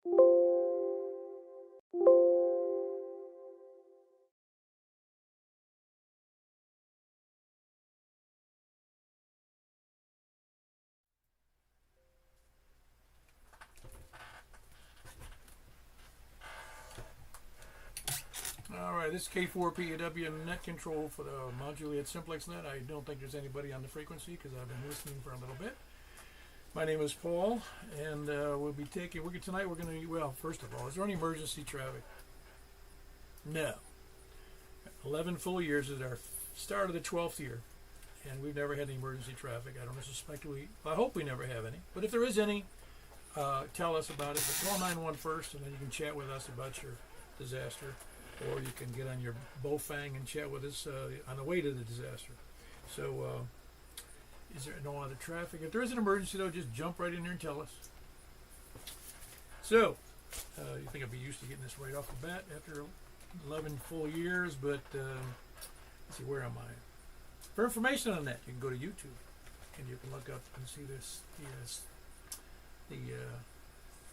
Alright, this is K4PAW net control for the Mount Juliet Simplex net. I don't think there's anybody on the frequency because I've been listening for a little bit. My name is Paul, and tonight we're going to, well, first of all, is there any emergency traffic? No. 11 full years is our start of the 12th year, and we've never had any emergency traffic. I don't suspect I hope we never have any. But if there is any, tell us about it. But call 911 first, and then you can chat with us about your disaster. Or you can get on your Bofang and chat with us on the way to the disaster. So, is there no other traffic? If there is an emergency, though, just jump right in there and tell us. So, you think I'd be used to getting this right off the bat after 11 full years, but let's see, where am I? For information on that, you can go to YouTube, and you can look up and see the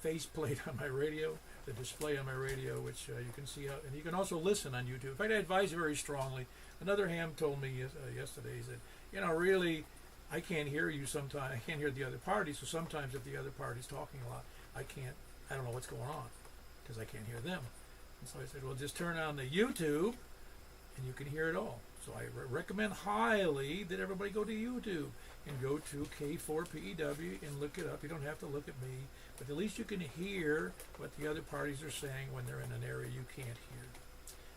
faceplate on my radio, the display on my radio, which you can see out, and you can also listen on YouTube. In fact, I advise you very strongly. Another ham told me yesterday, he said, really, I can't hear you sometimes. I can't hear the other party, so sometimes if the other party's talking a lot, I don't know what's going on because I can't hear them. And so I said, well, just turn on the YouTube and you can hear it all. So I recommend highly that everybody go to YouTube and go to K4PEW and look it up. You don't have to look at me, but at least you can hear what the other parties are saying when they're in an area you can't hear.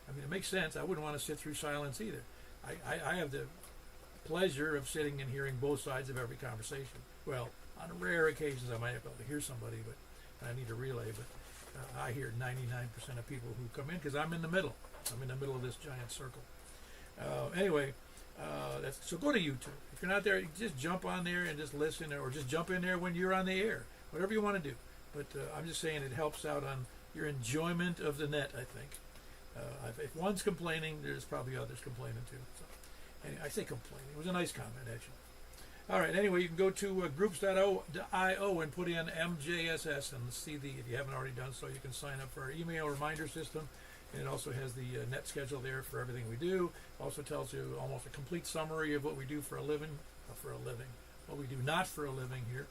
I mean, it makes sense. I wouldn't want to sit through silence either. I have the pleasure of sitting and hearing both sides of every conversation. Well, on rare occasions I might be able to hear somebody, but I need a relay. But I hear 99% of people who come in because I'm in the middle. I'm in the middle of this giant circle. Anyway, so go to YouTube. If you're not there, just jump on there and just listen, or just jump in there when you're on the air. Whatever you want to do. But I'm just saying it helps out on your enjoyment of the net, I think. If one's complaining, there's probably others complaining too. So, anyway, I say complaining. It was a nice comment, actually. All right, anyway, you can go to groups.io and put in MJSS and see if you haven't already done so, you can sign up for our email reminder system. And it also has the net schedule there for everything we do. Also tells you almost a complete summary of what we do for a living, what we do not for a living here.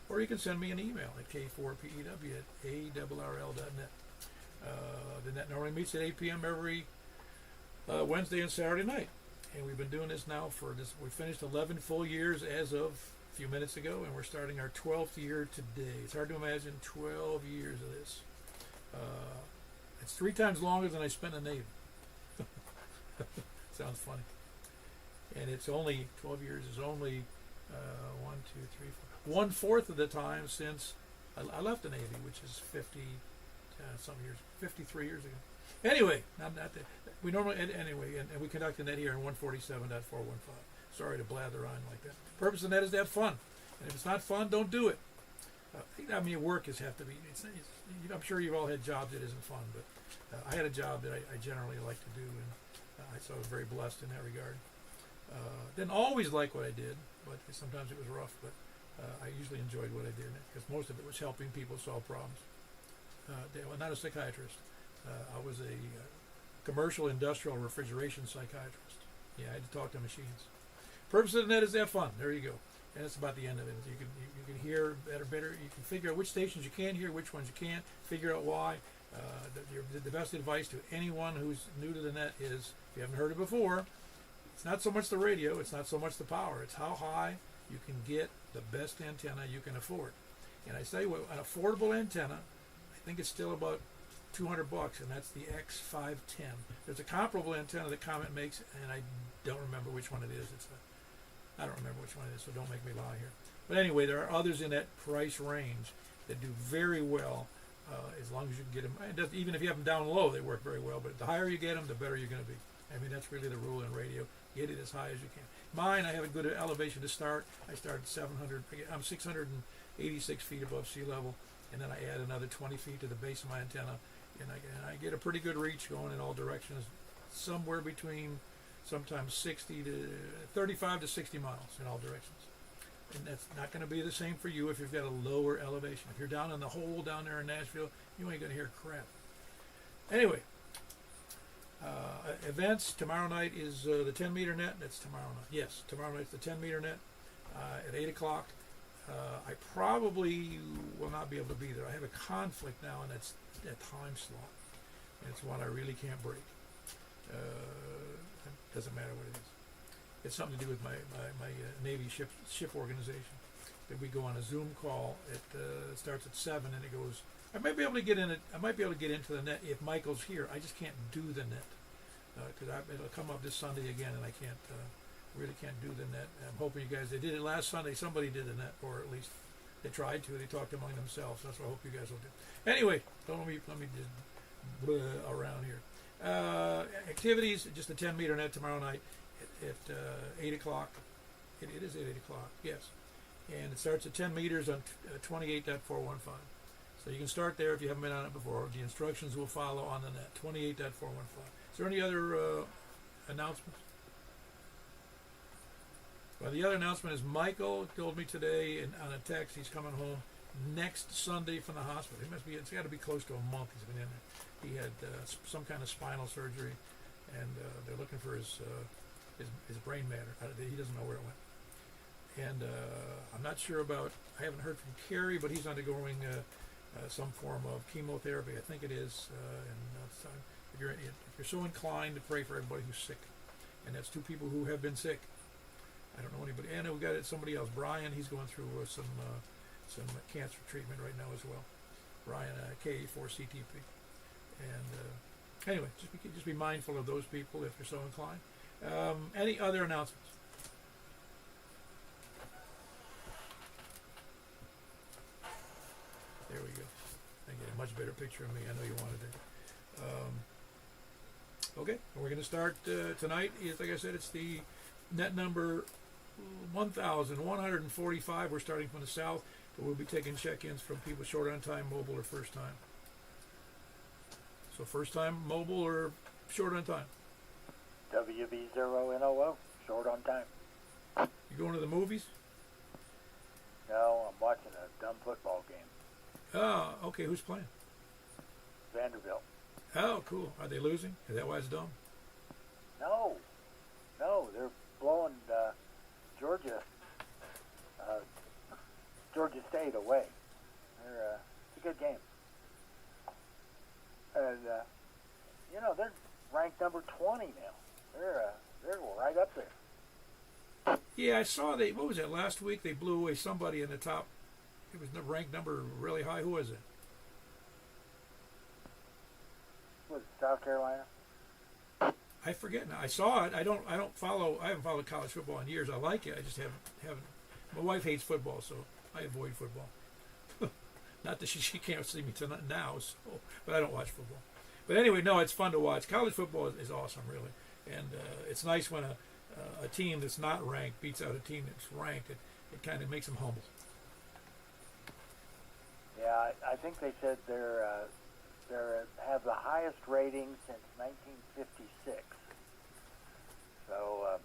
Or you can send me an email at k4pew@arrl.net. The net normally meets at 8 p.m. every Wednesday and Saturday night. And we've been doing this now we finished 11 full years as of a few minutes ago, and we're starting our 12th year today. It's hard to imagine 12 years of this. It's 3 times longer than I spent in the Navy. Sounds funny. And it's only, 12 years is only 1/4 of the time since I left the Navy, which is 53 years ago. Anyway, we normally, anyway, and we conduct the net here in 147.415. Sorry to blather on like that. The purpose of the net is to have fun. And if it's not fun, don't do it. Work have to be, I'm sure you've all had jobs that isn't fun, but I had a job that I generally like to do, and I was very blessed in that regard. Didn't always like what I did, but sometimes it was rough, but I usually enjoyed what I did because most of it was helping people solve problems. Not a psychiatrist. I was a commercial industrial refrigeration psychiatrist. Yeah, I had to talk to machines. Purpose of the net is to have fun. There you go. And that's about the end of it. You can hear better. You can figure out which stations you can hear, which ones you can't. Figure out why. The best advice to anyone who's new to the net is, if you haven't heard it before, it's not so much the radio, it's not so much the power. It's how high you can get the best antenna you can afford. And I tell you what, an affordable antenna, I think it's still about $200, and that's the X510. There's a comparable antenna that Comet makes, and I don't remember which one it is. I don't remember which one it is, so don't make me lie here. But anyway, there are others in that price range that do very well, as long as you can get them. Even if you have them down low, they work very well. But the higher you get them, the better you're going to be. I mean, that's really the rule in radio. Get it as high as you can. Mine, I have a good elevation to start. I started 700. I'm 686 feet above sea level, and then I add another 20 feet to the base of my antenna, and I get a pretty good reach going in all directions, somewhere between sometimes 35 to 60 miles in all directions. And that's not going to be the same for you if you've got a lower elevation. If you're down in the hole down there in Nashville, you ain't going to hear crap. Anyway, events, tomorrow night is the 10-meter net. That's tomorrow night. Yes, tomorrow night's the 10-meter net at 8 o'clock. I probably will not be able to be there. I have a conflict now, and that's that time slot. And it's one I really can't break. It doesn't matter what it is. It's something to do with my Navy ship organization. That we go on a Zoom call. It starts at 7 and it goes. I might be able to get in it. I might be able to get into the net if Michael's here. I just can't do the net because it'll come up this Sunday again, and I can't really can't do the net. I'm hoping you guys. They did it last Sunday. Somebody did the net, or at least they tried to. They talked among themselves. That's what I hope you guys will do. Anyway, don't let me just blah around here. Activities, just a 10-meter net tomorrow night at 8 o'clock. It is at 8 o'clock, yes. And it starts at 10 meters on 28.415. So you can start there if you haven't been on it before. The instructions will follow on the net, 28.415. Is there any other announcements? Well, the other announcement is Michael told me today on a text he's coming home next Sunday from the hospital. It's got to be close to a month he's been in there. He had some kind of spinal surgery, and they're looking for his brain matter. He doesn't know where it went. And I'm not sure about, I haven't heard from Kerry, but he's undergoing some form of chemotherapy. I think it is. If you're so inclined to pray for everybody who's sick, and that's two people who have been sick. I don't know anybody. And we got somebody else, Brian. He's going through some cancer treatment right now as well. Brian, KA4CTP. And anyway, just be mindful of those people if you're so inclined. Any other announcements? There we go. I get a much better picture of me. I know you wanted it. Okay, we're going to start tonight. Like I said, it's the net number 1,145. We're starting from the south, but we'll be taking check-ins from people short on time, mobile, or first time. So first time, mobile, or short on time? WB0NOO, short on time. You going to the movies? No, I'm watching a dumb football game. Oh, okay. Who's playing? Vanderbilt. Oh, cool. Are they losing? Is that why it's dumb? No, they're blowing Georgia State away. It's a good game. And, they're ranked number 20 now. They're right up there. Yeah, I saw what was it, last week they blew away somebody in the top. It was ranked number really high. Who was it? Was it South Carolina? I forget now. I saw it. I haven't followed college football in years. I like it. I just haven't. My wife hates football, so I avoid football. Not that she can't see me tonight now, but I don't watch football. But anyway, no, it's fun to watch. College football is awesome, really, and it's nice when a team that's not ranked beats out a team that's ranked. It kind of makes them humble. Yeah, I think they said they have the highest rating since 1956. So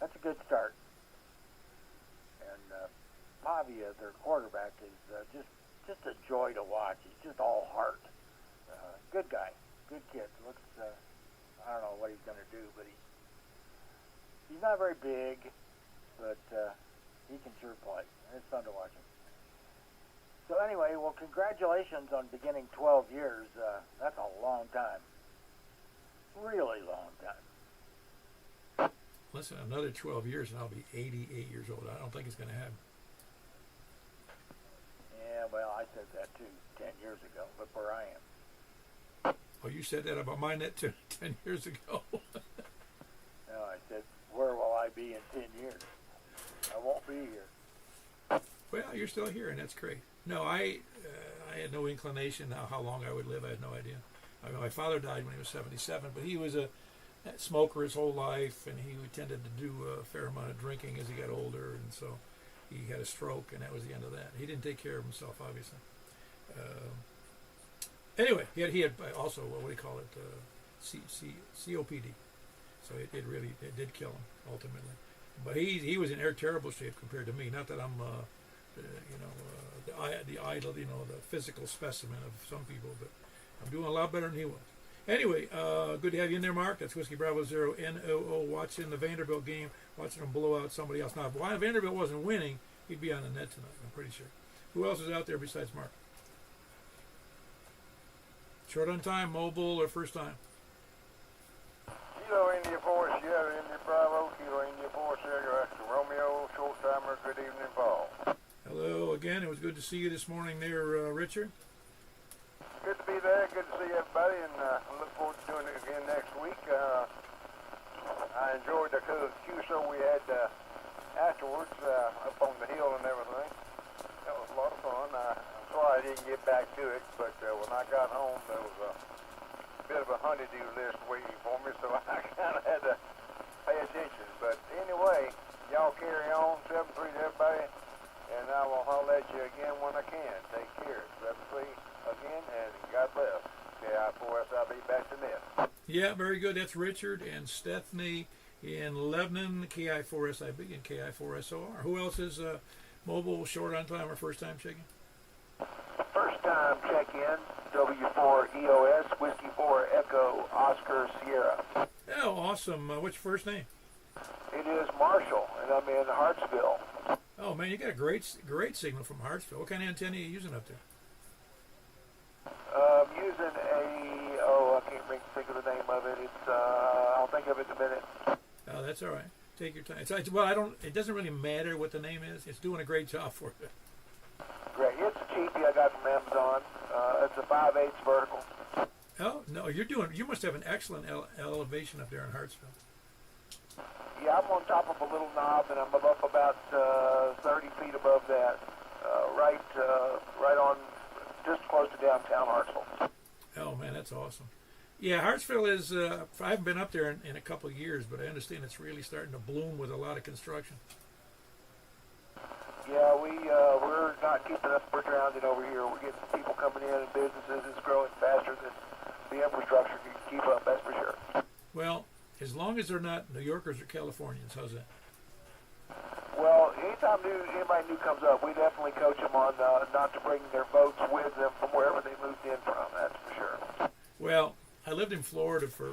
that's a good start. And Pavia, their quarterback, is just a joy to watch. He's just all heart. Good guy, good kid. Looks, I don't know what he's going to do, but he's not very big, but he can sure play. It's fun to watch him. So anyway, well, congratulations on beginning 12 years. That's a long time. Really long time. Listen, another 12 years and I'll be 88 years old. I don't think it's going to happen. Yeah, well, I said that too 10 years ago. Look where I am. Oh, you said that about my net 10 years ago. No, I said, where will I be in 10 years? I won't be here. Well, you're still here, and that's great. No, I had no inclination how long I would live. I had no idea. I mean, my father died when he was 77, but he was a smoker his whole life, and he tended to do a fair amount of drinking as he got older, and so he had a stroke, and that was the end of that. He didn't take care of himself, obviously. Anyway, he had also, what do you call it, COPD. So it did kill him, ultimately. But he was in terrible shape compared to me. Not that I'm, the idol, the physical specimen of some people, but I'm doing a lot better than he was. Anyway, good to have you in there, Mark. That's Whiskey Bravo Zero NOO watching the Vanderbilt game, watching them blow out somebody else. Now, if Vanderbilt wasn't winning, he'd be on the net tonight, I'm pretty sure. Who else is out there besides Mark? Short on time, mobile, or first time? Kilo India 4, Sierra India Bravo, Kilo India 4, Sierra Oscar Romeo, short timer, good evening, Paul. Hello again. It was good to see you this morning there, Richard. Good to be there, good to see everybody, and I look forward to doing it again next week. I enjoyed the QSO we had afterwards, up on the hill and everything. That was a lot of fun. I'm sorry I didn't get back to it, but when I got home, there was a bit of a honeydew list waiting for me, so I kind of had to pay attention. But anyway, y'all carry on, 7-3 to everybody, and I will holler at you again when I can. Take care. 7-3 again, and God bless. KI4SIB back to net. Yeah, very good. That's Richard and Stephanie in Lebanon, KI4SIB and KI4SOR. Who else is mobile, short on time, or first time checking? First time check-in, W4EOS, Whiskey 4 Echo, Oscar Sierra. Oh, awesome. What's your first name? It is Marshall, and I'm in Hartsville. Oh, man, you got a great signal from Hartsville. What kind of antenna are you using up there? I'm using I can't think of the name of it. It's, I'll think of it in a minute. Oh, that's all right. Take your time. It doesn't really matter what the name is. It's doing a great job for you. Great. It's a cheapie I got from Amazon. It's a 5/8 vertical. Oh, no, you must have an excellent elevation up there in Hartsville. Yeah, I'm on top of a little knob, and I'm up about 30 feet above that, right on, just close to downtown Hartsville. Oh, man, that's awesome. Yeah, Hartsville is, I haven't been up there in a couple of years, but I understand it's really starting to bloom with a lot of construction. Yeah, we're not keeping up. We're drowning over here. We're getting people coming in and businesses. It's growing faster than the infrastructure can keep up, that's for sure. Well, as long as they're not New Yorkers or Californians, how's that? Well, anytime anybody new comes up, we definitely coach them on not to bring their boats with them from wherever they moved in from, that's for sure. Well, I lived in Florida for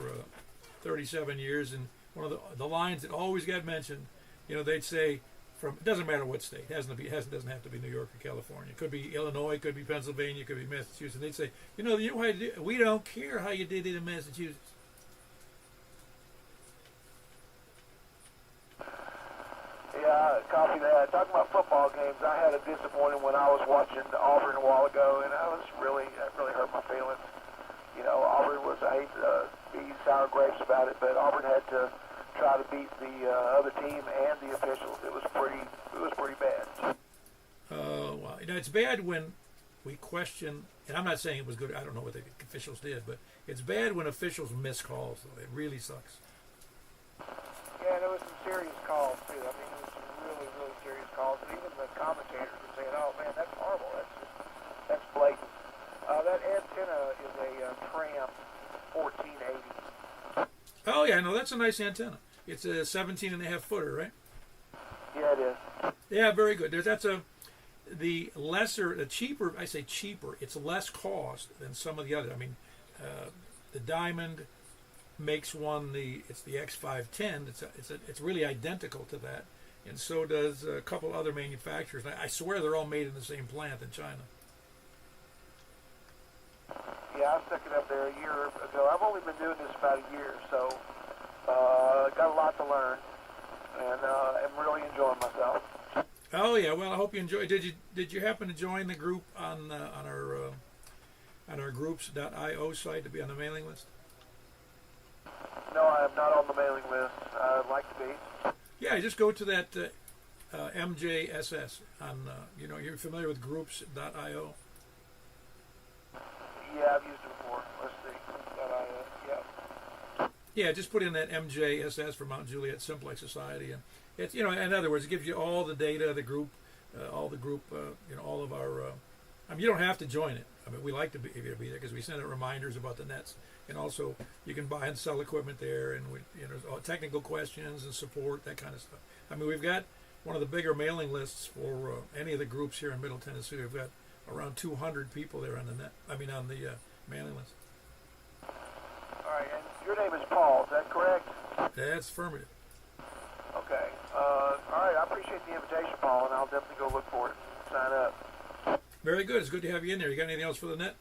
37 years, and one of the lines that always got mentioned, they'd say, it doesn't matter what state, doesn't have to be New York or California. It could be Illinois, it could be Pennsylvania, it could be Massachusetts. They'd say, we don't care how you did it in Massachusetts. Yeah, copy that. Talking about football games, I had a disappointing when I was watching Auburn a while ago, and that really hurt my feelings. Auburn I hate to be sour grapes about it, but Auburn had to try to beat the other team and the officials. It was pretty bad. Well, it's bad when we question, and I'm not saying it was good. I don't know what the officials did, but it's bad when officials miss calls, though. It really sucks. Yeah, there was some serious calls, too. I mean, there was some really, really serious calls. And even the commentators were saying, oh, man, that's horrible. That's blatant. That antenna is a Tram 1480. Oh, yeah, no, that's a nice antenna. It's a 17.5 footer, right? Yeah, it is. Yeah, very good. The cheaper, I say cheaper, it's less cost than some of the others. I mean, the Diamond makes one, it's the X510. It's really identical to that, and so does a couple other manufacturers. I swear they're all made in the same plant in China. Yeah, I stuck it up there a year ago. I've only been doing this about a year, so got a lot to learn, and I'm really enjoying myself. Oh yeah, well I hope you enjoy. Did you happen to join the group on our groups.io site to be on the mailing list? No, I am not on the mailing list. I'd like to be. Yeah, just go to that MJSS on. You're familiar with groups.io. Yeah, I've used it before. Let's see. Yeah. Yeah, just put in that MJSS for Mount Juliet Simplex Society, and it's in other words, it gives you all the data, the group, all of our. You don't have to join it I mean, we like to be there because we send out reminders about the nets, and also you can buy and sell equipment there, and technical questions and support, that kind of stuff. I mean, we've got one of the bigger mailing lists for any of the groups here in Middle Tennessee. We've got around 200 people there on the net. I mean, on the mailing list. All right, and your name is Paul, is that correct? That's affirmative. Okay. All right, I appreciate the invitation, Paul, and I'll definitely go look for it and sign up. Very good. It's good to have you in there. You got anything else for the net?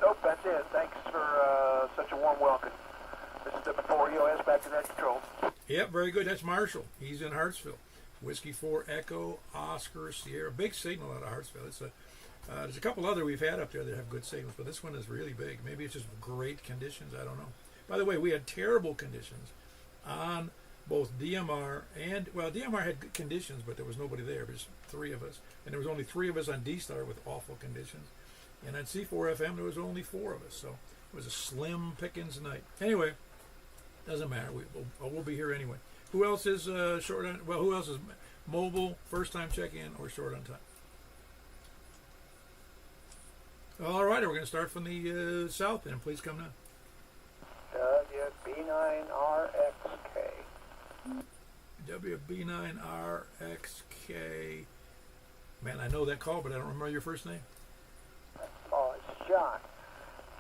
Nope, that's it. Thanks for such a warm welcome. This is W4EOS back to net control. Yep, very good. That's Marshall. He's in Hartsville. Whiskey 4 Echo Oscar Sierra. Big signal out of Hartsville. There's a couple other we've had up there that have good signals, but this one is really big. Maybe it's just great conditions. I don't know. By the way, we had terrible conditions on both DMR and, well, DMR had good conditions, but there was nobody there. There's 3 of us. And there was only 3 of us on D-Star with awful conditions. And on C4FM, there was only 4 of us. So it was a slim pickings night. Anyway, doesn't matter. We'll be here anyway. Who else is short on, well, who else is mobile, first-time check-in, or short on time? All right, we're going to start from the south end. Please come now. WB9RXK. WB9RXK. Man, I know that call, but I don't remember your first name. Oh, it's John.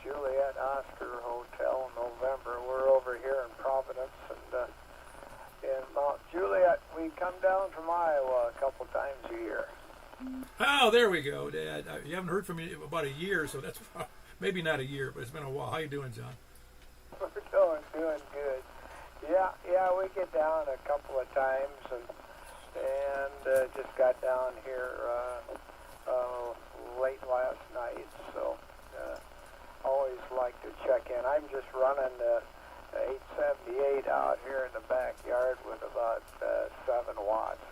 Juliet Oscar Hotel, November. We're over here in Providence, and in Mount Juliet. We come down from Iowa a couple times a year. Oh, there we go, Dad. You haven't heard from me in about a year, so that's maybe not a year, but it's been a while. How you doing, John? We're doing good. Yeah, we get down a couple of times, and just got down here late last night, so always like to check in. I'm just running the 878 out here in the backyard with about 7 watts.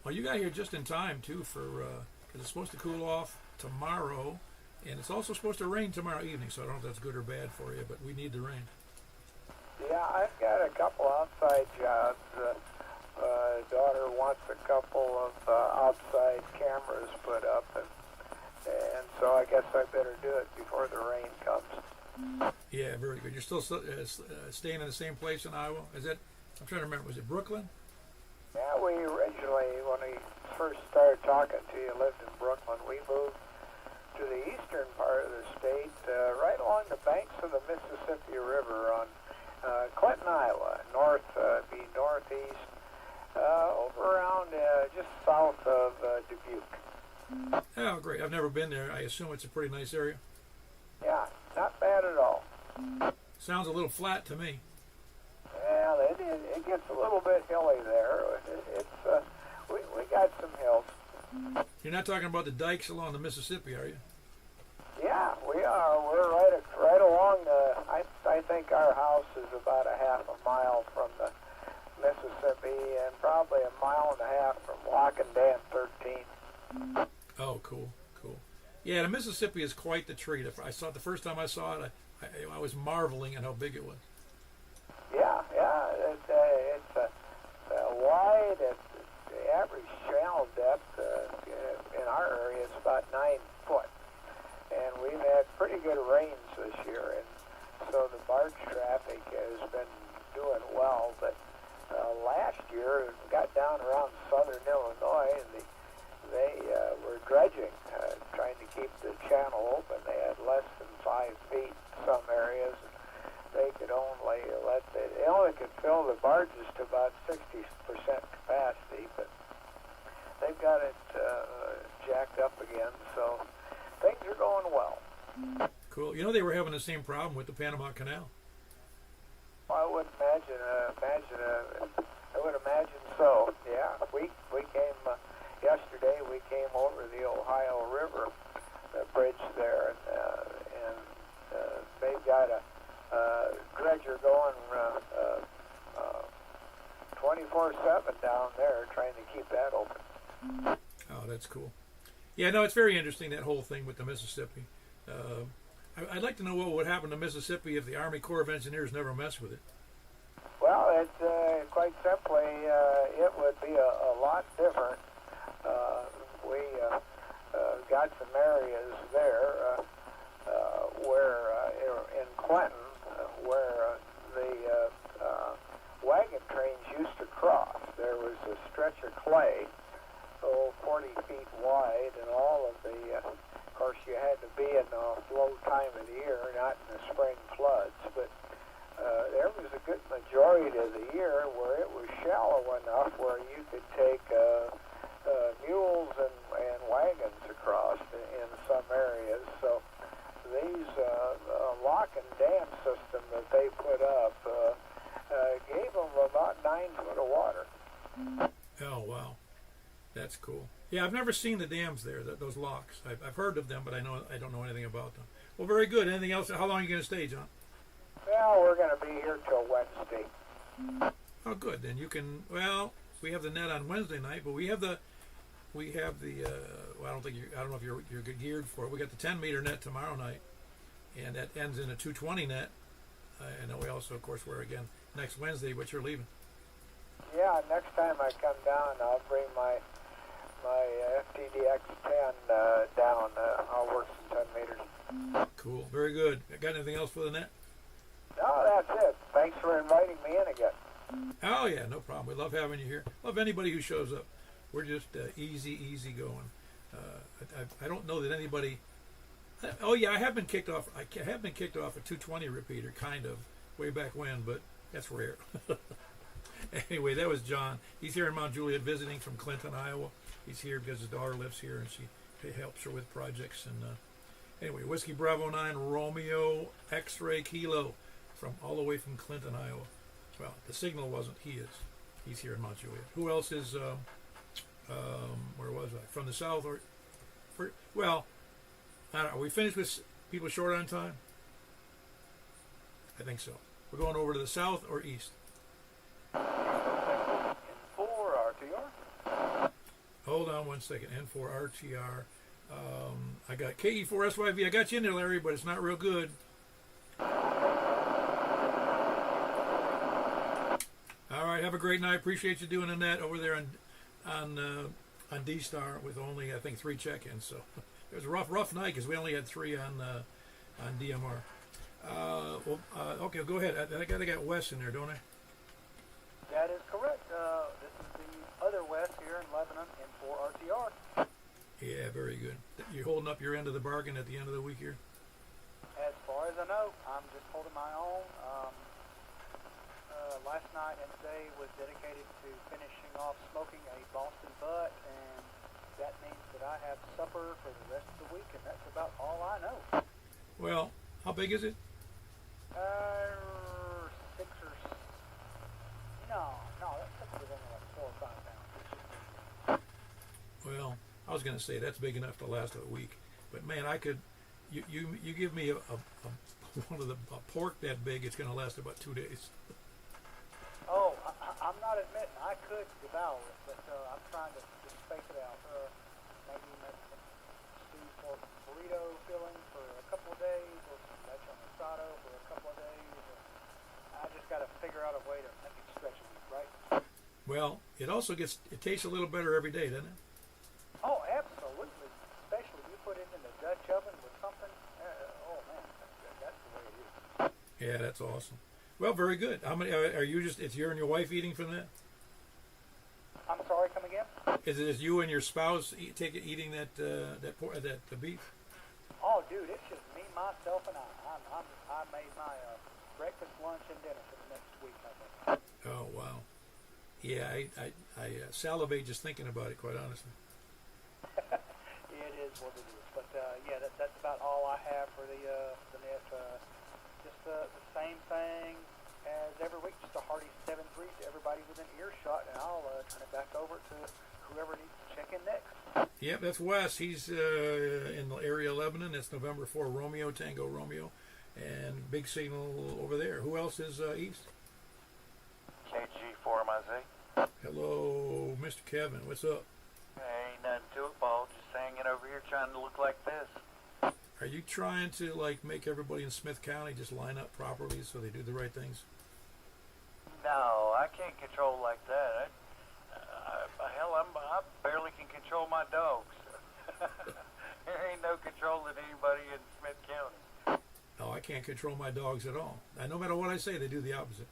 Well, you got here just in time, too, for because it's supposed to cool off tomorrow, and it's also supposed to rain tomorrow evening, so I don't know if that's good or bad for you, but we need the rain. Yeah, I've got a couple outside jobs. Daughter wants a couple of outside cameras put up, and so I guess I better do it before the rain comes. Yeah, very good. You're still staying in the same place in Iowa? Is that? I'm trying to remember. Was it Brooklyn? Yeah, we originally, when we first started talking to you, lived in Brooklyn. We moved to the eastern part of the state, right along the banks of the Mississippi River on Clinton, Iowa, northeast, over around just south of Dubuque. Oh, great. I've never been there. I assume it's a pretty nice area. Yeah, not bad at all. Sounds a little flat to me. Well, it gets a little bit hilly there. We got some hills. You're not talking about the dikes along the Mississippi, are you? Yeah, we are. We're right along the. I think our house is about a half a mile from the Mississippi, and probably a mile and a half from Lock and Dam 13. Oh, cool. Yeah, the Mississippi is quite the treat. I saw it the first time I saw it. I was marveling at how big it was. Yeah, it's wide. The average channel depth in our area is about 9 foot, and we've had pretty good rains this year, and so the barge traffic has been doing well. But last year it got down around southern Illinois, and they were dredging, trying to keep the channel open. They had less than 5 feet in some areas. They only could fill the barges to about 60% capacity, but they've got it jacked up again, so things are going well. Cool. You know, they were having the same problem with the Panama Canal. Well, I would imagine. I would imagine so. Yeah, we came yesterday. We came over the Ohio River bridge there, and they've got a dredger going 24/7 down there, trying to keep that open. Oh, that's cool. Yeah, no, it's very interesting, that whole thing with the Mississippi. I'd like to know what would happen to Mississippi if the Army Corps of Engineers never messed with it. Well, it's quite simply, it would be a lot different. got some areas there where in Clinton where the wagon trains used to cross. There was a stretch of clay, 40 feet wide, and all of the, of course, you had to be in the low time of the year, not in the spring floods, but there was a good majority of the year where it was shallow enough where you could take mules and wagons across in some areas. So these lock and dam system that they put up gave them about 9 foot of water. Oh, wow. That's cool. Yeah, I've never seen the dams there, those locks. I've heard of them, but I don't know anything about them. Well, very good. Anything else? How long are you going to stay, John? Well, we're going to be here till Wednesday. Oh, good. Then you can. Well, we have the net on Wednesday night, but we have the. Well, I don't know if you're geared for it. We got the 10-meter net tomorrow night, and that ends in a 220 net. And then we also, of course, we're again next Wednesday, but you're leaving. Yeah, next time I come down, I'll bring my FTDX 10 down. I'll work some 10 meters. Cool. Very good. Got anything else for the net? No, that's it. Thanks for inviting me in again. Oh, yeah, no problem. We love having you here. Love anybody who shows up. We're just easy going. I don't know that anybody... Oh, yeah, I have been kicked off. I have been kicked off a 220 repeater, kind of, way back when, but that's rare. Anyway, that was John. He's here in Mount Juliet visiting from Clinton, Iowa. He's here because his daughter lives here, and she helps her with projects. And anyway, Whiskey Bravo 9 Romeo X-Ray Kilo from all the way from Clinton, Iowa. Well, the signal wasn't. He is. He's here in Mount Juliet. Who else is? Where was I? From the south or? Well, I don't know. Are we finished with people short on time? I think so. We're going over to the south or east. N4 RTR. Hold on one second. N4 RTR. I got KE4 SYV. I got you in there, Larry, but it's not real good. All right. Have a great night. Appreciate you doing the net over there on D-Star with only, I think, 3 check-ins. So it was a rough night because we only had 3 on DMR. Okay, go ahead. I got Wes in there, don't I? That is correct. This is the other West here in Lebanon in 4 RTR. Yeah, very good. You're holding up your end of the bargain at the end of the week here? As far as I know, I'm just holding my own. Last night and today was dedicated to finishing off smoking a Boston butt, and that means that I have supper for the rest of the week, and that's about all I know. Well, how big is it? 6 or... No, that's only like 4 or 5 pounds. Well, I was going to say that's big enough to last a week, but man, I could. You give me a pork that big, it's going to last about 2 days. Oh, I'm not admitting I could devour it, but I'm trying to space it out. Maybe make some stewed pork burrito filling for a couple of days, or some lechon asado for a couple of days. I just got to figure out a way to make it stretchable, right? Well, it also tastes a little better every day, doesn't it? Oh, absolutely. Especially you put it in the Dutch oven with something. Oh man, that's the way it is. Yeah, that's awesome. Well, very good. How many are you? It's you and your wife eating from that? I'm sorry, come again? Is it just you and your spouse eating that beef? Oh, dude, it's just me, myself, and I made my breakfast, lunch, and dinner for the next week, I think. Oh, wow. Yeah, I salivate just thinking about it, quite honestly. It is what it is. But, yeah, that's about all I have for the net. Just the same thing as every week, just a hearty 7-3 to everybody within earshot, and I'll turn it back over to whoever needs to check in next. Yep, that's Wes. He's in the area of Lebanon. That's November 4 Romeo, Tango Romeo, and big signal over there. Who else is east? KG4MIZ. Hello, Mr. Kevin. What's up? Ain't nothing to it, Paul. Just hanging over here trying to look like this. Are you trying to make everybody in Smith County just line up properly so they do the right things? No, I can't control like that. Hell, I barely can control my dogs. I can't control my dogs at all. No matter what I say, they do the opposite.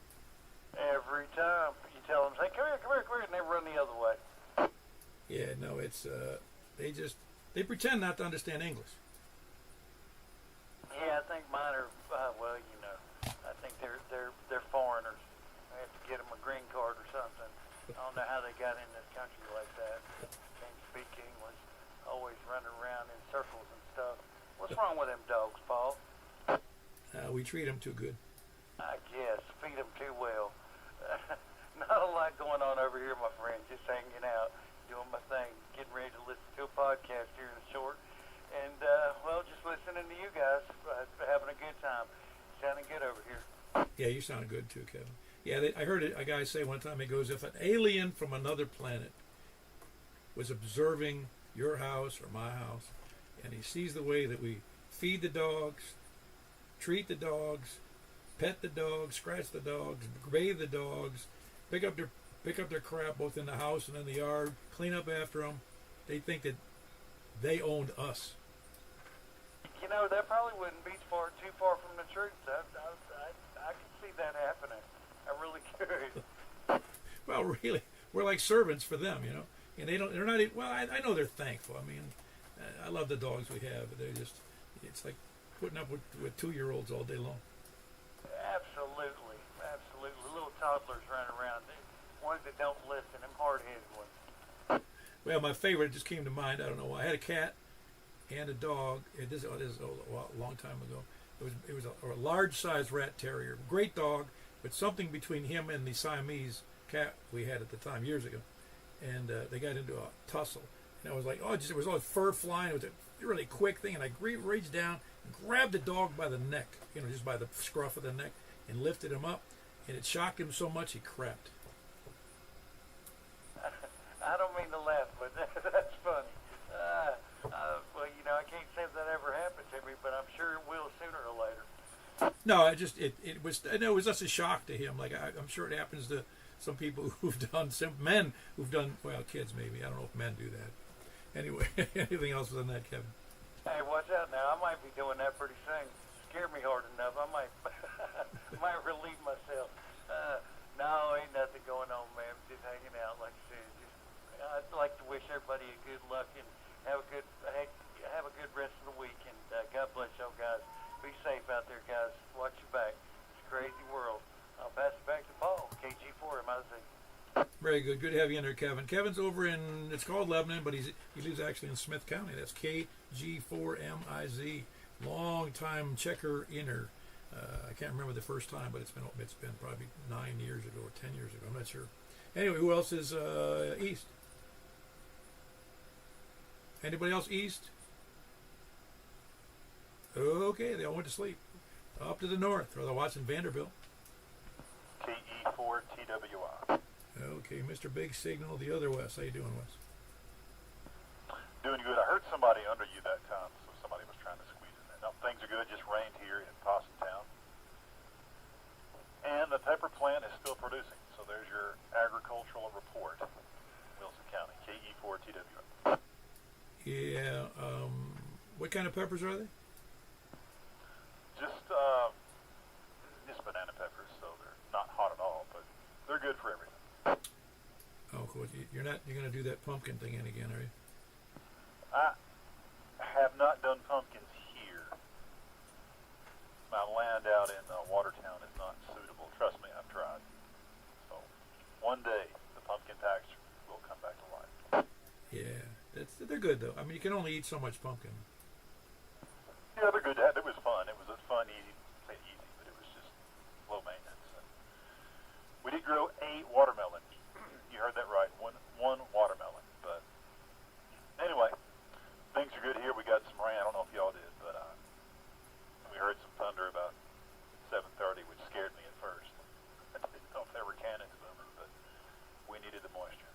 Every time you tell them, say, come here, come here, come here, and they run the other way. Yeah, no, it's they pretend not to understand English. Yeah, I think mine are, well, you know, I think they're foreigners. I have to get them a green card or something. I don't know how they got in this country like that. Can't speak English. Always running around in circles and stuff. What's wrong with them dogs, Paul? We treat them too good. I guess. Feed them too well. Not a lot going on over here, my friend. Just hanging out, doing my thing, getting ready to listen to a podcast here in short. And, well, just listening to you guys, having a good time. Sounding good over here. Yeah, you sound good too, Kevin. Yeah, I heard a guy say one time, he goes, if an alien from another planet was observing your house or my house, and he sees the way that we feed the dogs, treat the dogs, pet the dogs, scratch the dogs, bathe the dogs, pick up their crap both in the house and in the yard, clean up after them, they think that they owned us. You know, that probably wouldn't be too far from the truth. I could see that happening. I really could. Well, really, we're like servants for them, you know. And they're not. Well, I know they're thankful. I mean, I love the dogs we have. It's like putting up with 2-year-olds all day long. Absolutely, absolutely. Little toddlers running around. The ones that don't listen, them hard-headed ones. Well, my favorite just came to mind. I don't know why. I had a cat and a dog. This is a long time ago. It was a large-sized rat terrier. Great dog, but something between him and the Siamese cat we had at the time years ago. And they got into a tussle. And I was like, it was all fur flying. It was a really quick thing. And I reached down and grabbed the dog by the neck, just by the scruff of the neck, and lifted him up. And it shocked him so much he crapped. I don't mean to laugh, but that's funny. Well, I can't say if that ever happened to me, but I'm sure it will sooner or later. No, it was just a shock to him. Like I'm sure it happens to some people who've done men who've done kids maybe. I don't know if men do that. Anyway, anything else than that, Kevin? Hey, watch out now. I might be doing that pretty soon. Scare me hard enough. I might might relieve myself. No, ain't nothing going on, man. Just hanging out, like I said. I'd like to wish everybody a good luck and have a good rest of the week. And God bless y'all guys. Be safe out there, guys. Watch your back. It's a crazy world. I'll pass it back to Paul, KG4MIZ. Very good. Good to have you in there, Kevin. Kevin's over in, it's called Lebanon, but he lives actually in Smith County. That's KG4MIZ. Long time checker inner. I can't remember the first time, but it's been probably 9 years ago or 10 years ago. I'm not sure. Anyway, who else is east? Anybody else east? Okay, they all went to sleep. Up to the north, or they're watching Vanderbilt. TE4TWI. Okay, Mr. Big Signal, the other West. How you doing, Wes? Doing good. I heard somebody under you that time, so somebody was trying to squeeze in there. No, things are good. Just rained here in Possum Town. And the pepper plant is still producing. So there's your agricultural report. Wilson County, KE4TWI. Yeah, what kind of peppers are they? Just banana peppers, so they're not hot at all, but they're good for everything. Oh, cool. You're going to do that pumpkin thing again, are you? I have not done pumpkins here. My land out in Watertown is not suitable. Trust me, I've tried. So one day the pumpkin patch will come back to life. Yeah, they're good though. I mean, you can only eat so much pumpkin. Yeah, they're good. It was fun. It was a fun, easy, but it was just low maintenance. And we did grow a watermelon. You heard that right. One watermelon. But anyway, things are good here. We got some rain. I don't know if y'all did, but we heard some thunder about 7:30, which scared me at first. I didn't know if there were cannons moving, but we needed the moisture.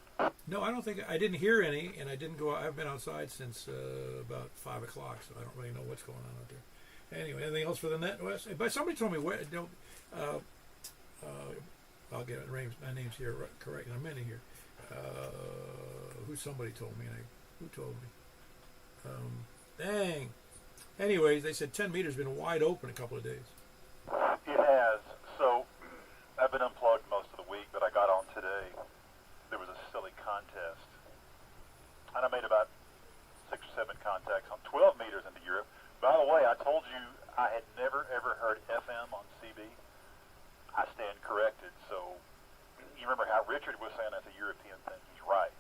No, I didn't hear any, and I didn't go. I've been outside since about 5 o'clock, so I don't really know what's going on out there. Anyway, anything else for the net, Wes? But somebody told me I'll get my name's here correct in a minute here. Somebody told me? Who told me? Dang. Anyways, they said 10 meters been wide open a couple of days. It has. So I've been unplugged most of the week, but I got on today. There was a silly contest, and I made about 6 or 7 contacts on 12 meters into Europe. By the way, I told you I had never ever heard FM on CB. I stand corrected. So you remember how Richard was saying that's a European thing? He's right.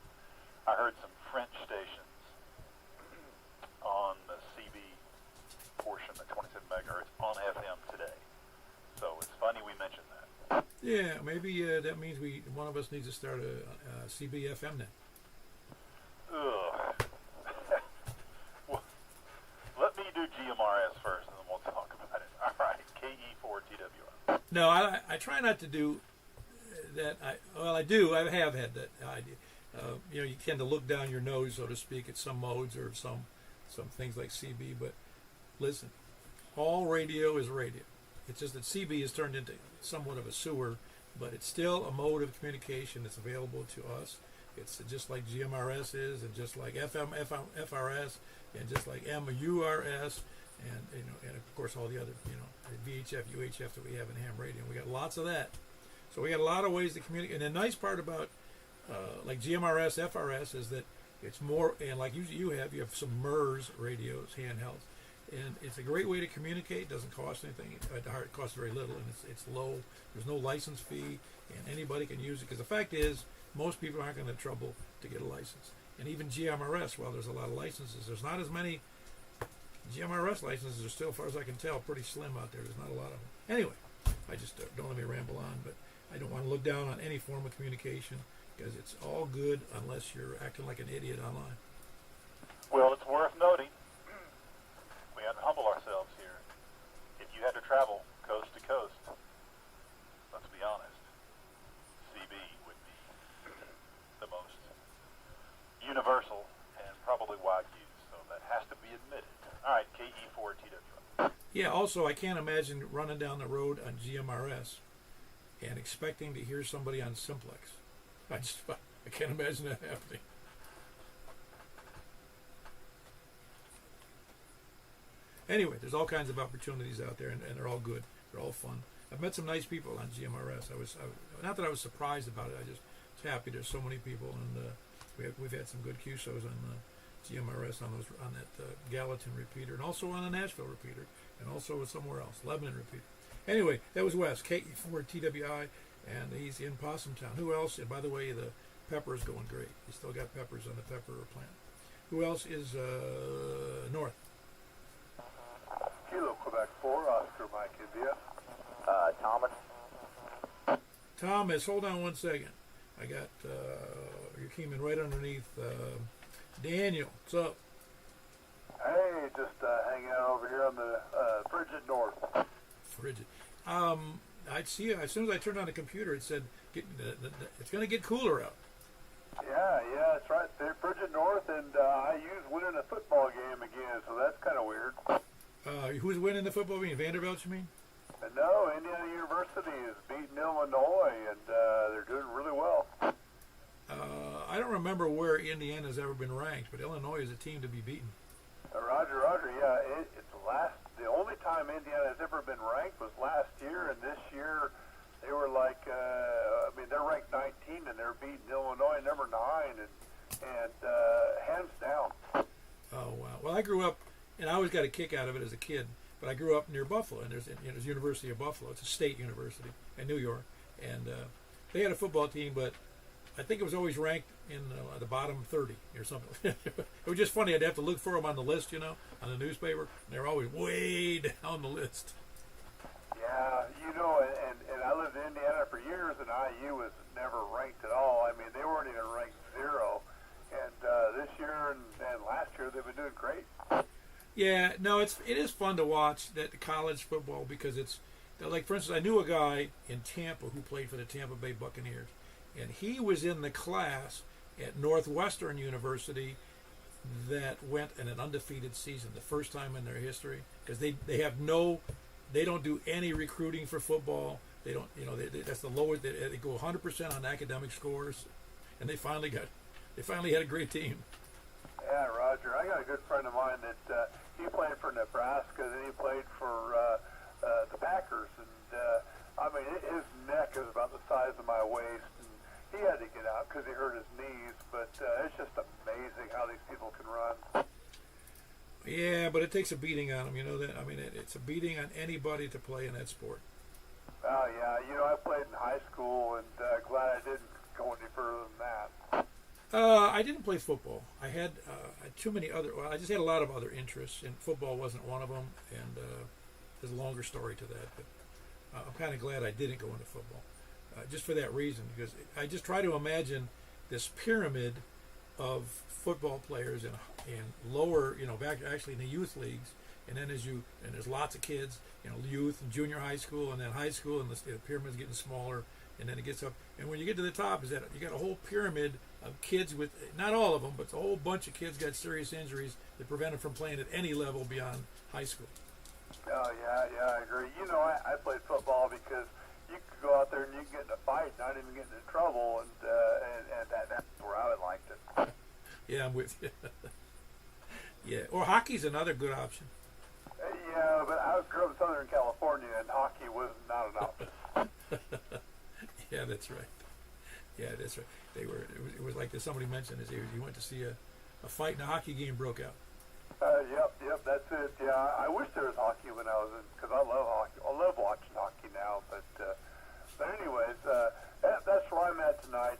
I heard some French stations on the CB portion at 27 megahertz on FM today. So it's funny we mentioned that. Yeah, maybe that means one of us needs to start a CBFM now. Ugh. Well, let me do GMRS first, and then we'll talk about it. All right, KE4TWI. No, I try not to do that. I do. I have had that idea. You tend to look down your nose, so to speak, at some modes or some things like CB. But listen, all radio is radio. It's just that CB has turned into somewhat of a sewer, but it's still a mode of communication that's available to us. It's just like GMRS is, and just like FRS, and just like MURS, and of course all the other VHF, UHF that we have in ham radio. We got lots of that, so we got a lot of ways to communicate. And the nice part about like GMRS, FRS is that it's more, and like you have some MERS radios, handhelds. And it's a great way to communicate. It doesn't cost anything. It costs very little, and it's low. There's no license fee, and anybody can use it. Because the fact is, most people aren't going to have trouble to get a license. And even GMRS, while there's a lot of licenses, there's not as many GMRS licenses. Are still, as far as I can tell, pretty slim out there. There's not a lot of them. Anyway, I just don't let me ramble on. But I don't want to look down on any form of communication because it's all good unless you're acting like an idiot online. Well, it's worth noting. We have to humble ourselves here. If you had to travel coast to coast, let's be honest, CB would be the most universal and probably wide used, so that has to be admitted. All right, KE4TW. Yeah, also, I can't imagine running down the road on GMRS and expecting to hear somebody on Simplex. I can't imagine that happening. Anyway, there's all kinds of opportunities out there, and they're all good. They're all fun. I've met some nice people on GMRS. Not that I was surprised about it. I just was happy. There's so many people, and we've had some good QSOs on GMRS on that Gallatin repeater, and also on the Nashville repeater, and also somewhere else, Lebanon repeater. Anyway, that was Wes, KE4TWI, and he's in Possum Town. Who else? And by the way, the pepper is going great. He's still got peppers on the pepper plant. Who else is north? Kilo Quebec 4, Oscar Mike India. Thomas. Thomas, hold on one second. I got you came in right underneath Daniel. What's up? Hey, just hanging out over here on the frigid north. Frigid. I'd see it as soon as I turned on the computer. It said it's going to get cooler out. Yeah, that's right. They're frigid north, and IU's winning a football game again, so that's kind of weird. Who's winning the football game? Vanderbilt, you mean? No, Indiana University is beating Illinois, and they're doing really well. I don't remember where Indiana's ever been ranked, but Illinois is a team to be beaten. Roger, yeah. The only time Indiana has ever been ranked was last year, and this year they were like, they're ranked 19, and they're beating Illinois number 9, and hands down. Oh, wow. Well, I grew up, and I always got a kick out of it as a kid, but I grew up near Buffalo, and there's University of Buffalo. It's a state university in New York, and they had a football team, but I think it was always ranked in the bottom 30 or something. It was just funny. I'd have to look for them on the list, on the newspaper, and they were always way down the list. Yeah, and I lived in Indiana for years, and IU was never ranked at all. I mean, they weren't even ranked 0. And this year and last year, they've been doing great. Yeah, no, it is fun to watch that college football because it's like, for instance, I knew a guy in Tampa who played for the Tampa Bay Buccaneers, and he was in the class at Northwestern University that went in an undefeated season, the first time in their history, because they don't do any recruiting for football. They don't, that's the lowest. They go 100% on academic scores, and they finally had a great team. Yeah, Roger. I got a good friend of mine that he played for Nebraska, then he played for the Packers, and I mean, his neck is about the size of my waist, and he had to get out because he hurt his knees. But it's just amazing how these people can run. Yeah, but it takes a beating on them. You know that. I mean, it's a beating on anybody to play in that sport. Oh yeah, you know, I played in high school, and glad I didn't go any further than that. I didn't play football. I had too many other. Well, I just had a lot of other interests, and football wasn't one of them. And there's a longer story to that, but I'm kind of glad I didn't go into football, just for that reason. Because I just try to imagine this pyramid of football players in lower, back actually in the youth leagues, and then there's lots of kids, youth and junior high school, and then high school, and the pyramid's getting smaller, and then it gets up. And when you get to the top, is that you got a whole pyramid of kids with, not all of them, but a whole bunch of kids got serious injuries that prevent them from playing at any level beyond high school. Oh yeah, I agree. You know, I played football because you could go out there and you can get in a fight, not even get into trouble, and that's where I would like it. Yeah, I'm with you. Yeah, or hockey's another good option. Yeah, but I grew up in Southern California, and hockey was not an option. Yeah, that's right. Yeah, that's right. It was like somebody mentioned is you went to see a fight and a hockey game broke out. Yep, that's it. Yeah, I wish there was hockey when I was in, because I love hockey. I love watching hockey now. But anyways, that's where I'm at tonight.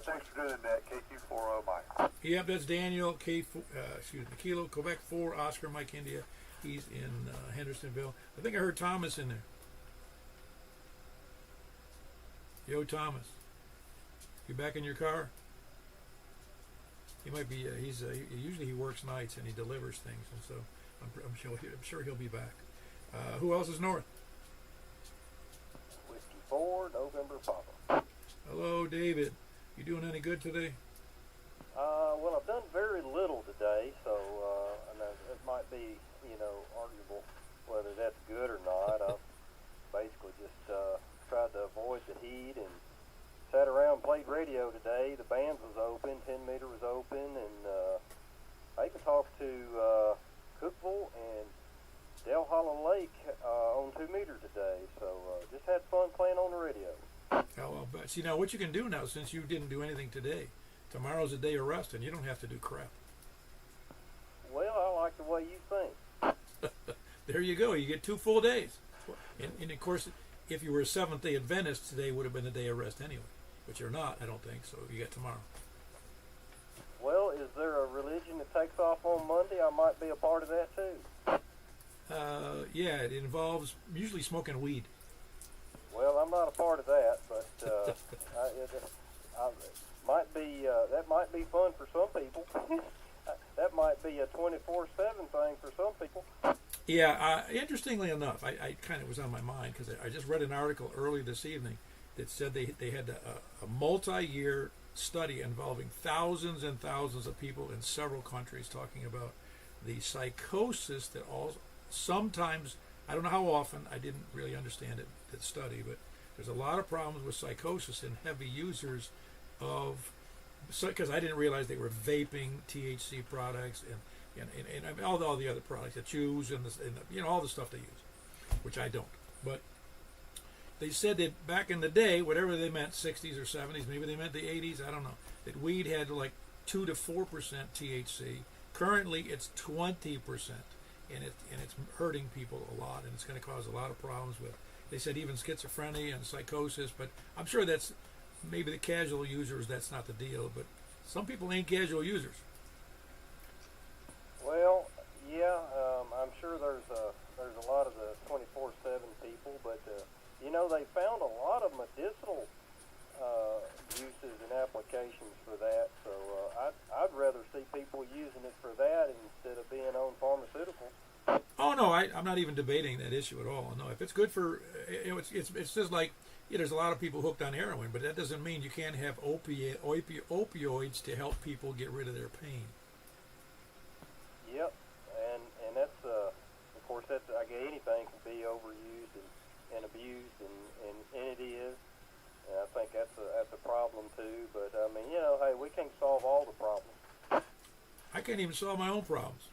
Thanks for doing that, KQ40 Mike. Yep, that's Daniel Kilo Quebec 4 Oscar Mike India. He's in Hendersonville. I think I heard Thomas in there. Yo, Thomas, you back in your car? He might be. Usually he works nights and he delivers things, and so I'm sure he'll be back. Who else is north? Whiskey 4, November Papa. Hello, David. You doing any good today? Well, I've done very little today, so I know it might be, arguable whether that's good or not. I've basically just tried to avoid the heat and sat around and played radio today. The bands was open, 10 meter was open, and I even talked to Cookville and Del Hollow Lake on 2 meter today. So just had fun playing on the radio. Oh, well, but see now what you can do now, since you didn't do anything today. Tomorrow's a day of rest, and you don't have to do crap. Well, I like the way you think. There you go. You get 2 full days. And of course, if you were a Seventh-day Adventist, today would have been a day of rest anyway. But you're not, I don't think. So you got tomorrow. Well, is there a religion that takes off on Monday? I might be a part of that too. Yeah, it involves usually smoking weed. Well, I'm not a part of that, but that might be fun for some people. That might be a 24/7 thing for some people. Yeah, interestingly enough, I kind of was on my mind because I just read an article early this evening that said they had a multi-year study involving thousands and thousands of people in several countries talking about the psychosis that sometimes, I don't know how often, I didn't really understand that study, but there's a lot of problems with psychosis in heavy users because I didn't realize they were vaping THC products and all the other products, the chews and all the stuff they use, which I don't. But they said that back in the day, whatever they meant, 60s or 70s, maybe they meant the 80s, I don't know, that weed had like 2 to 4% THC. Currently, it's 20%, and it's hurting people a lot, and it's going to cause a lot of problems with. They said even schizophrenia and psychosis, but I'm sure that's maybe the casual users. That's not the deal, but some people ain't casual users. Well, yeah, I'm sure there's a lot of the 24/7 people, but they found a lot of medicinal uses and applications for that. So I'd rather see people using it for that instead of being on pharmaceuticals. Oh no, I'm not even debating that issue at all. No, if it's good for, it's just like there's a lot of people hooked on heroin, but that doesn't mean you can't have opioids to help people get rid of their pain. Yep, and that's of course that's anything can be overused and abused, and it is. And I think that's a problem too. But I mean, hey, we can't solve all the problems. I can't even solve my own problems.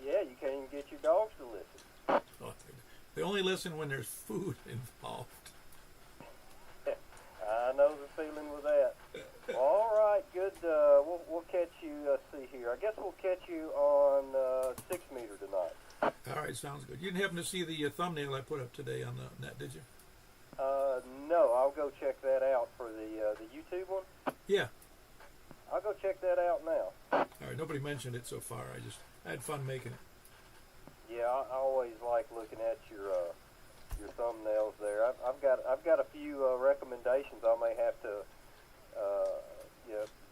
Yeah, you can't even get your dogs to listen. Oh, they only listen when there's food involved. I know the feeling with that. All right, good. We'll catch you. Let's see here. I guess we'll catch you on 6 meter tonight. All right, sounds good. You didn't happen to see the thumbnail I put up today on the net, did you? No, I'll go check that out for the YouTube one. Yeah. I'll go check that out now. All right, nobody mentioned it so far. I had fun making it. Yeah, I always like looking at your thumbnails there. I've got a few recommendations I may have to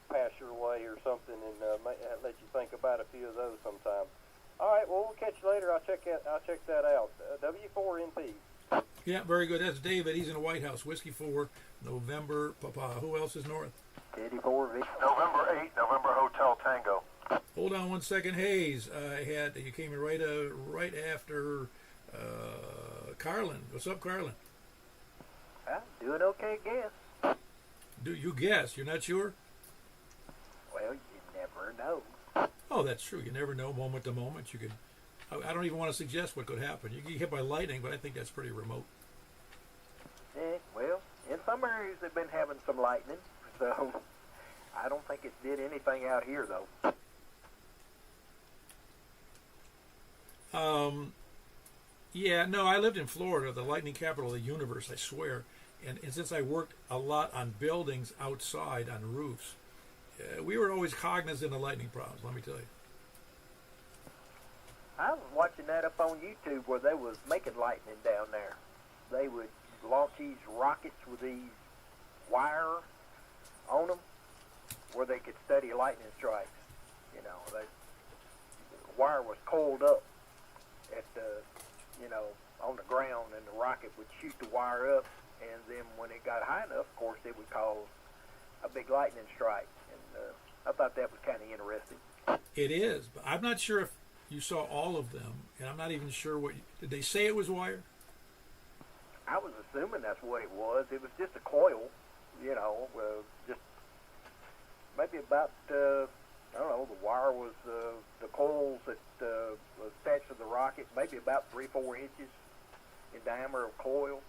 pass your way or something, and let you think about a few of those sometime. All right, well, we'll catch you later. I'll check that out. W4NP. Yeah, very good. That's David. He's in the White House. Whiskey 4, November, Papa. Who else is north? 84 November 8, November Hotel Tango. Hold on one second, Hayes. You came in right after Carlin. What's up, Carlin? I'm doing okay, guess. Do you guess? You're not sure? Well, you never know. Oh, that's true. You never know, moment to moment. You could. I don't even want to suggest what could happen. You get hit by lightning, but I think that's pretty remote. Well, in some areas they've been having some lightning, so I don't think it did anything out here, though. Yeah, no, I lived in Florida, the lightning capital of the universe, I swear. And since I worked a lot on buildings outside, on roofs, we were always cognizant of lightning problems, let me tell you. I was watching that up on YouTube where they was making lightning down there. They would launch these rockets with these wire on them where they could study lightning strikes. You know, the wire was coiled up at the, on the ground, and the rocket would shoot the wire up, and then when it got high enough, of course, it would cause a big lightning strike. And I thought that was kind of interesting. It is, but I'm not sure if you saw all of them, and I'm not even sure did they say it was wire? I was assuming that's what it was. It was just a coil, just maybe about, I don't know, the wire was, the coils that was attached to the rocket, maybe about 3-4 inches in diameter of coil.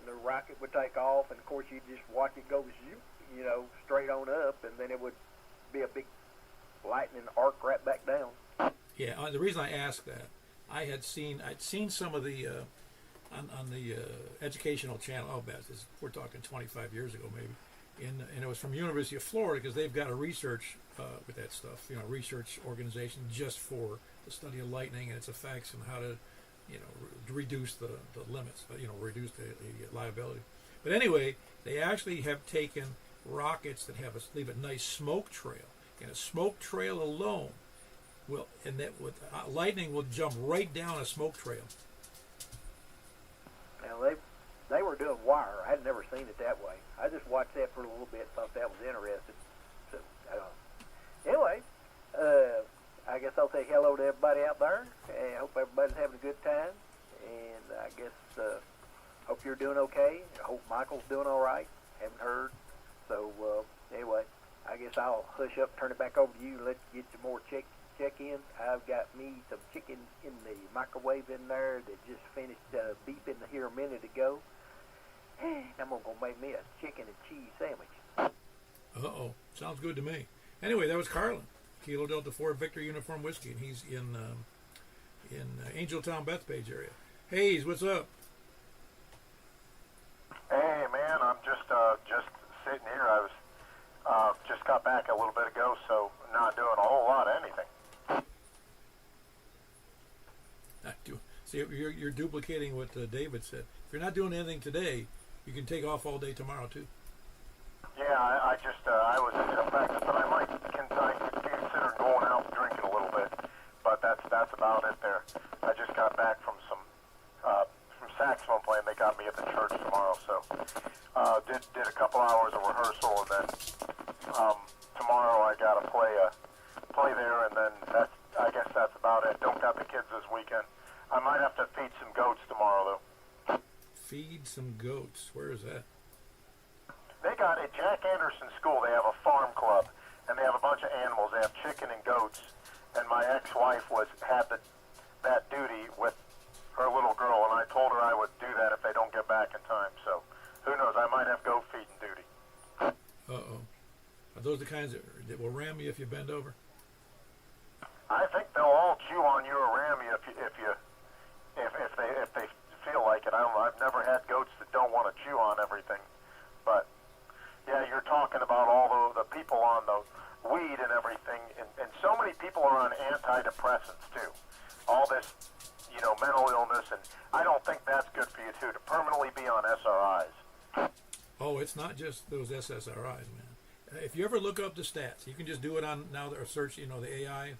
And the rocket would take off, and of course you just watch it go, straight on up, and then it would be a big lightning arc right back down. Yeah, the reason I asked that, I'd seen some of the on the educational channel. Oh, we're talking 25 years ago, maybe, and it was from University of Florida because they've got a research with that stuff. Research organization just for the study of lightning and its effects and how to, reduce the limits, reduce the liability. But anyway, they actually have taken rockets that leave a nice smoke trail, and a smoke trail alone lightning will jump right down a smoke trail. Now they were doing wire. I had never seen it that way. I just watched that for a little bit, thought that was interesting. So anyway, I guess I'll say hello to everybody out there, and I hope everybody's having a good time. And I guess hope you're doing okay. I hope Michael's doing all right. Haven't heard. So anyway, I guess I'll hush up, turn it back over to you, and let you get some more check in. I've got me some chicken in the microwave in there that just finished beeping here a minute ago. I'm going to go make me a chicken and cheese sandwich. Uh-oh. Sounds good to me. Anyway, that was Carlin, Kilo Delta 4 Victor Uniform Whiskey, and he's in Angeltown, Bethpage area. Hayes, what's up? Hey, man, I'm just sitting here. I was just got back a little bit ago, so not doing a whole lot of anything. See, you're duplicating what David said. If you're not doing anything today, you can take off all day tomorrow too. Yeah, I was in practice, but I might consider going out and drinking a little bit. But that's about it there. I just got back from some saxophone playing. They got me at the church tomorrow, so did a couple hours of rehearsal, and then tomorrow I got to play there, and then I guess that's about it. Don't got the kids this weekend. I might have to feed some goats tomorrow, though. Feed some goats. Where is that? They got at Jack Anderson School. They have a farm club, and they have a bunch of animals. They have chicken and goats, and my ex-wife had that duty with her little girl, and I told her I would do that if they don't get back in time. So who knows? I might have goat feeding duty. Uh-oh. Are those the kinds that will ram you if you bend over? I think they'll all chew on you or ram you if they feel like it. I don't know. I've never had goats that don't want to chew on everything, but yeah, you're talking about all the people on the weed and everything, and so many people are on antidepressants too. All this, mental illness, and I don't think that's good for you too, to permanently be on SRIs. Oh, it's not just those SSRIs, man. If you ever look up the stats, you can just do it on now or search, the AI,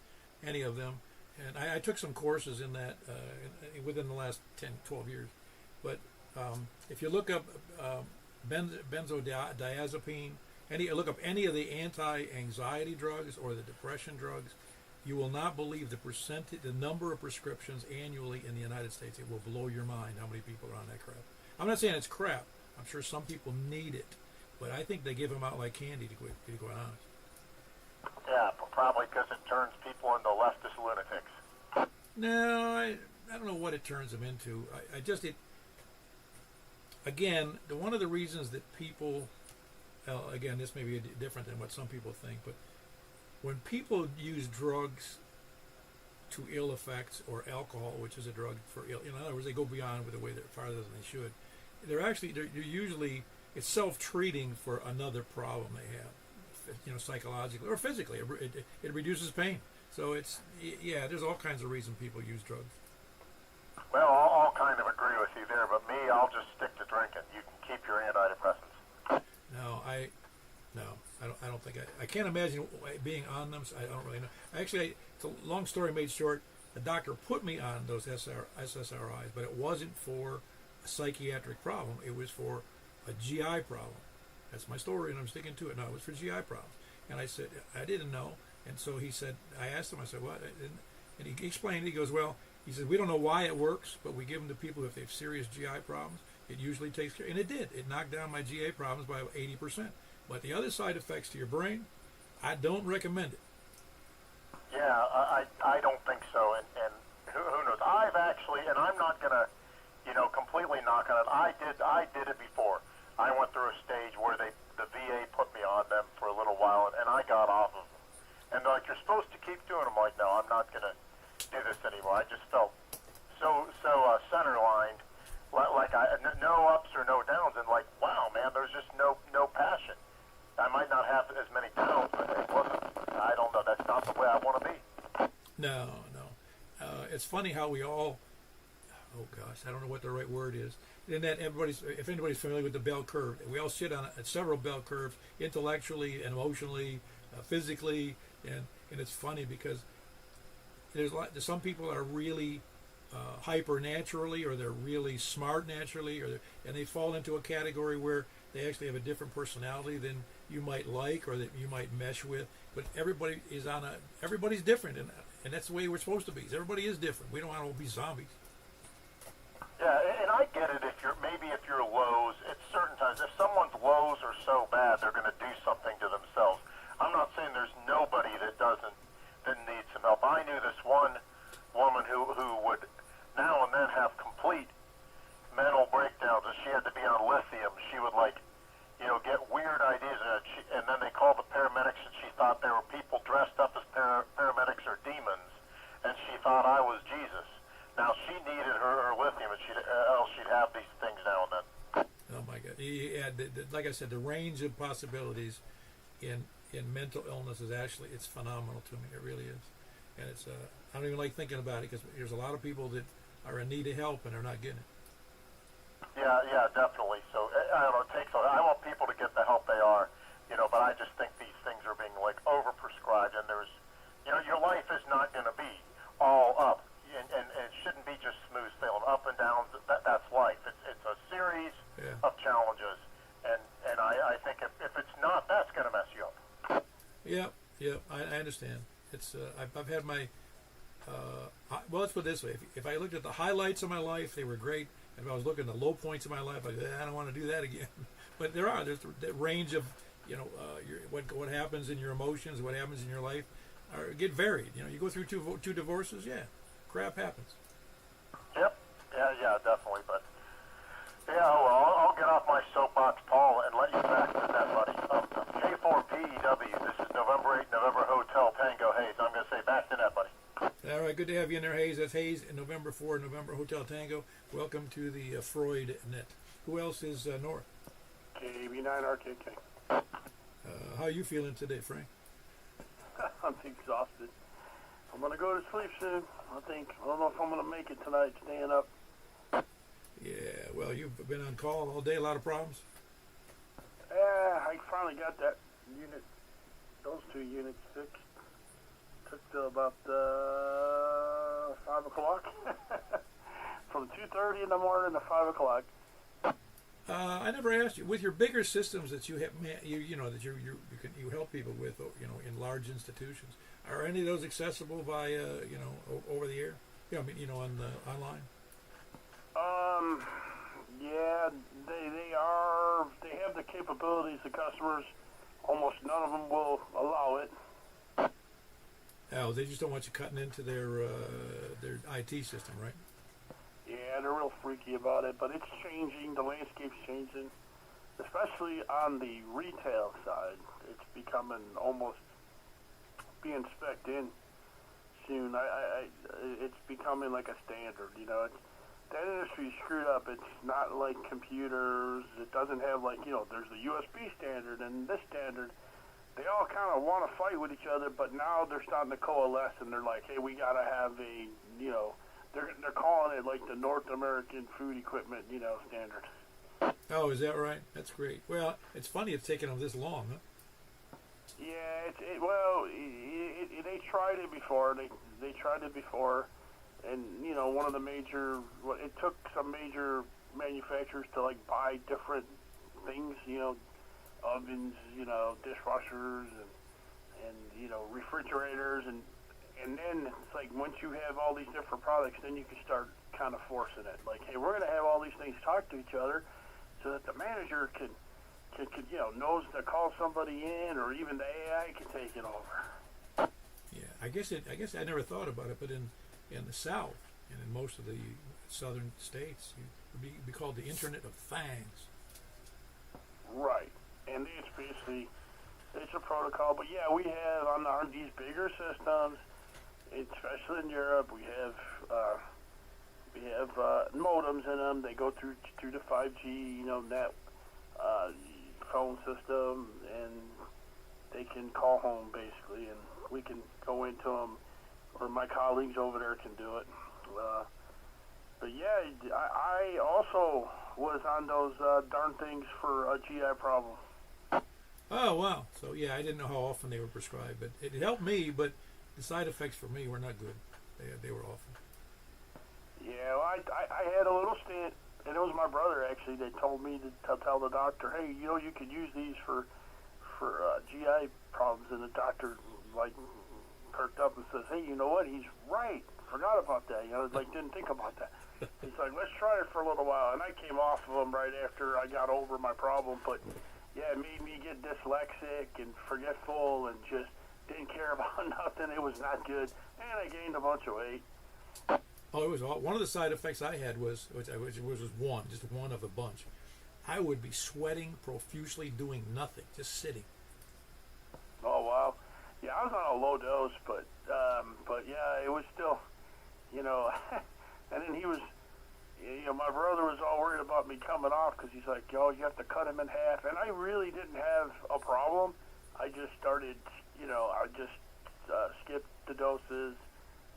any of them. And I took some courses in that within the last 10, 12 years. But if you look up benzodiazepine, look up any of the anti-anxiety drugs or the depression drugs, you will not believe the number of prescriptions annually in the United States. It will blow your mind how many people are on that crap. I'm not saying it's crap. I'm sure some people need it, but I think they give them out like candy, to be quite honest. Yeah, probably because it turns people into leftist lunatics. No, I don't know what it turns them into. Again, one of the reasons that people, again, this may be different than what some people think, but when people use drugs to ill effects, or alcohol, which is a drug for ill, in other words, they go beyond with the way they're farther than they should. They're usually, it's self-treating for another problem they have, psychologically or physically. It reduces pain. So there's all kinds of reasons people use drugs. Well, I'll kind of agree with you there, but me, I'll just stick to drinking. You can keep your antidepressants. No, I don't think I can't imagine being on them. So I don't really know. Actually, it's a long story made short. The doctor put me on those SSRIs, but it wasn't for a psychiatric problem. It was for a GI problem. That's my story, and I'm sticking to it. No, it was for GI problems. And I said, I didn't know. And so he said, I asked him, I said, what? And he explained, he goes, well, he said, we don't know why it works, but we give them to people if they have serious GI problems. It usually takes care, and it did. It knocked down my GI problems by 80%. But the other side effects to your brain, I don't recommend it. Yeah, I don't think so. And who knows? I've actually, and I'm not going to, completely knock on it. I did it before. I went through a stage where the VA put me on them for a little while, and I got off of them. And they're like, you're supposed to keep doing them. I'm like, no, I'm not going to do this anymore. I just felt so center-lined, like no ups or no downs, and like, wow, man, there's just no passion. I might not have as many downs, but it wasn't. I don't know. That's not the way I want to be. No. It's funny how we all, oh gosh, I don't know what the right word is. In that if anybody's familiar with the bell curve, we all sit on several bell curves, intellectually, emotionally, physically, and it's funny because there's some people are really hyper naturally, or they're really smart naturally, and they fall into a category where they actually have a different personality than you might like or that you might mesh with. But everybody's different, and that's the way we're supposed to be. Everybody is different. We don't want to all be zombies. Yeah, and I get it if you're lows, at certain times, if someone's lows are so bad, they're going to do something to themselves. I'm not saying there's nobody that needs some help. I knew this one woman who would now and then have complete mental breakdowns, and she had to be on lithium. She would get weird ideas, and then they called the paramedics, and she thought there were people dressed up as paramedics or demons, and she thought I was Jesus. Now she needed her lithium, and else she'd have these things now and then. Oh my God! Yeah, like I said, the range of possibilities in mental illness is it's phenomenal to me. It really is, and it's I don't even like thinking about it because there's a lot of people that are in need of help and they're not getting it. Yeah, definitely. So I don't know. I want people to get the help they are, but I just think these things are being overprescribed, and there's, your life is not going to be all up. And it shouldn't be just smooth sailing, up and down. That's life. It's a series of challenges, and I think if it's not, that's going to mess you up. Yeah, I understand. It's I've had my well, let's put it this way: if I looked at the highlights of my life, they were great. If I was looking at the low points of my life, I don't want to do that again. But there's the range of what happens in your emotions, what happens in your life, get varied. You go through two divorces, yeah, crap happens. Yep. Yeah, definitely. But yeah, well, I'll get off my soapbox, Paul, and let you back to that, buddy. K4PEW. This is November 8, November Hotel Tango Hayes. I'm going to say back to that, buddy. All right, good to have you in there, Hayes. That's Hayes in November 4, November Hotel Tango. Welcome to the Freud Net. Who else is north? KB9RKK. How are you feeling today, Frank? I'm exhausted. I'm going to go to sleep soon. I don't know if I'm going to make it tonight, staying up. Yeah, well, you've been on call all day, a lot of problems? I finally got that unit, those two units fixed. Took till about 5 o'clock. From 2:30 in the morning to 5 o'clock. I never asked you, with your bigger systems that you have, that you help people with, in large institutions, are any of those accessible via, over the air? Online? Yeah, they are. They have the capabilities. The customers, almost none of them will allow it. Oh, they just don't want you cutting into their IT system, right? Yeah, they're real freaky about it, but it's changing. The landscape's changing, especially on the retail side. It's becoming almost being spec'd in soon. It's becoming like a standard. That industry's screwed up. It's not like computers. It doesn't have there's the USB standard and this standard. They all kind of want to fight with each other, but now they're starting to coalesce, and they're like, hey, we got to have a, they're calling it like the North American food equipment, standard. Oh, is that right? That's great. Well, it's funny it's taken them this long, huh? Yeah, they tried it before. They tried it before, and one of the major. It took some major manufacturers to buy different things, ovens, dishwashers, and refrigerators, and then it's like once you have all these different products, then you can start kind of forcing it. Like, hey, we're going to have all these things talk to each other, so that the manager can knows to call somebody in, or even the AI can take it over. Yeah, I guess I never thought about it, but in the South and in most of the southern states, it would be called the Internet of Things. Right, and it's basically it's a protocol. But yeah, we have on these bigger systems, especially in Europe, we have modems in them. They go through the 5G, net phone system, and they can call home basically, and we can go into them, or my colleagues over there can do it. But yeah, I also was on those darn things for a GI problem. Oh, wow. So, yeah, I didn't know how often they were prescribed, but it helped me, but the side effects for me were not good. They were awful. Yeah, well, I had a little stint, and it was my brother, actually, that told me to tell the doctor, hey, you could use these for GI problems, and the doctor, perked up and says, hey, you know what, he's right. Forgot about that. Didn't think about that. He's like, let's try it for a little while, and I came off of them right after I got over my problem, but yeah, it made me get dyslexic and forgetful and just didn't care about nothing. It was not good, and I gained a bunch of weight. Oh, it was one of the side effects I had was just one of a bunch. I would be sweating profusely, doing nothing, just sitting. Oh wow, yeah, I was on a low dose, but yeah, it was still, and then he was, my brother was all worried about me coming off because he's like, you have to cut him in half, and I really didn't have a problem. I just started, I just skipped the doses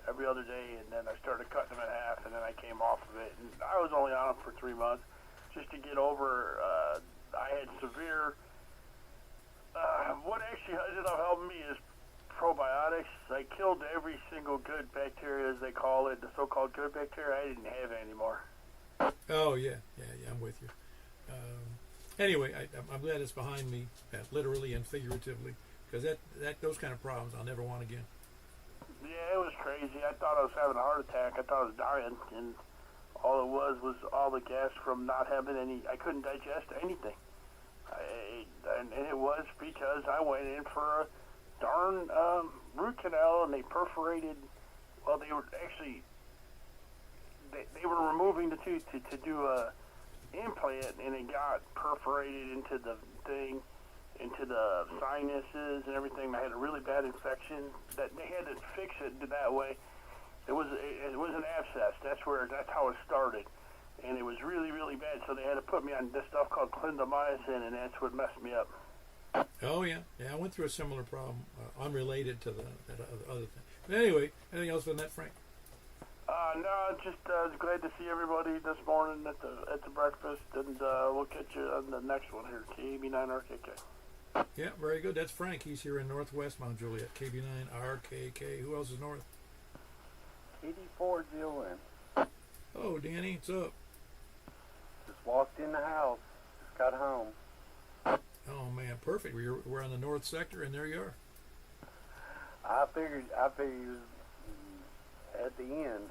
every other day, and then I started cutting them in half, and then I came off of it, and I was only on them for 3 months just to get over. I had severe. What actually ended up helping me is probiotics. I killed every single good bacteria, as they call it, the so-called good bacteria. I didn't have it anymore. Oh yeah, I'm with you. Anyway, I'm glad it's behind me, literally and figuratively, because that those kind of problems I'll never want again. Yeah, it was crazy. I thought I was having a heart attack. I thought I was dying, and all it was all the gas from not having any. I couldn't digest anything. And it was because I went in for a darn root canal, and they perforated. Well, they were actually they were removing the tooth to do a implant, and it got perforated into the thing, into the sinuses and everything. I had a really bad infection that they had to fix it that way. It was an abscess. That's how it started, and it was really, really bad. So they had to put me on this stuff called clindamycin, and that's what messed me up. Oh yeah, I went through a similar problem, unrelated to that other thing. But anyway, anything else on that, Frank? No, just glad to see everybody this morning at the breakfast, and we'll catch you on the next one here, KB9RKK. Yeah, very good. That's Frank. He's here in Northwest Mount Juliet, KB9RKK. Who else is north? 84 Juliet. Oh, Danny, what's up? Just walked in the house. Just got home. Oh man, perfect. We're on the north sector, and there you are. I figured at the end.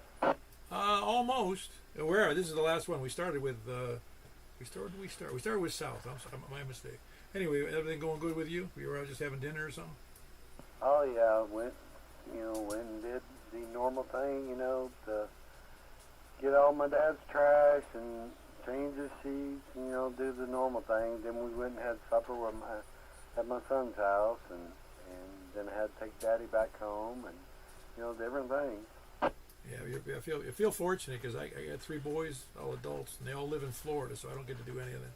Almost. Where? This is the last one. We started with. We started with south. My mistake. Anyway, everything going good with you? You were out just having dinner or something? Oh yeah, went and did the normal thing, to get all my dad's trash and change his sheets, do the normal thing. Then we went and had supper at my son's house, and then I had to take Daddy back home, and different things. Yeah, I feel fortunate because I got 3 boys, all adults, and they all live in Florida, so I don't get to do any of that.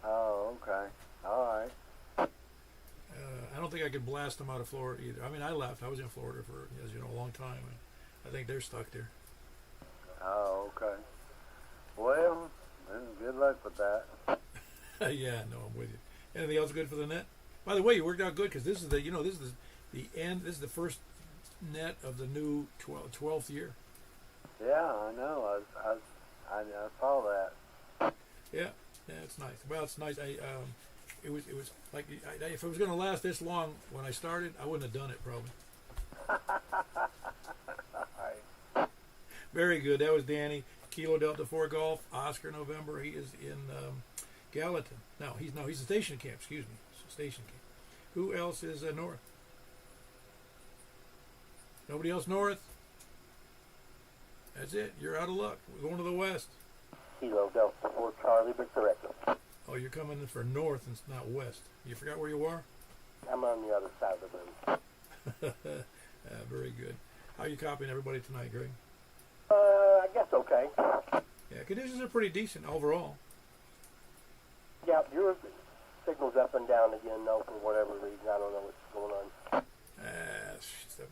Oh, okay, all right. I don't think I could blast them out of Florida either. I mean, I left. I was in Florida for, as you know, a long time, and I think they're stuck there. Oh, okay. Well, then good luck with that. Yeah, no, I'm with you. Anything else good for the net? By the way, you worked out good because this is the end. This is the first net of the new 12th year. Yeah, I know. I saw that. Yeah, it's nice. Well, it's nice. It was like if it was going to last this long when I started, I wouldn't have done it probably. Very good. That was Danny. Kilo Delta 4 Golf. Oscar November. He is in Gallatin. He's in Station Camp. Excuse me, Station Camp. Who else is north? Nobody else north? That's it. You're out of luck. We're going to the west. Kilo Delta 4 Charlie, but correct. Oh, you're coming in for north and not west. You forgot where you are? I'm on the other side of the room. Very good. How are you copying everybody tonight, Greg? I guess okay. Yeah, conditions are pretty decent overall. Yeah, your signal's up and down again, though, for whatever reason. I don't know what's going on.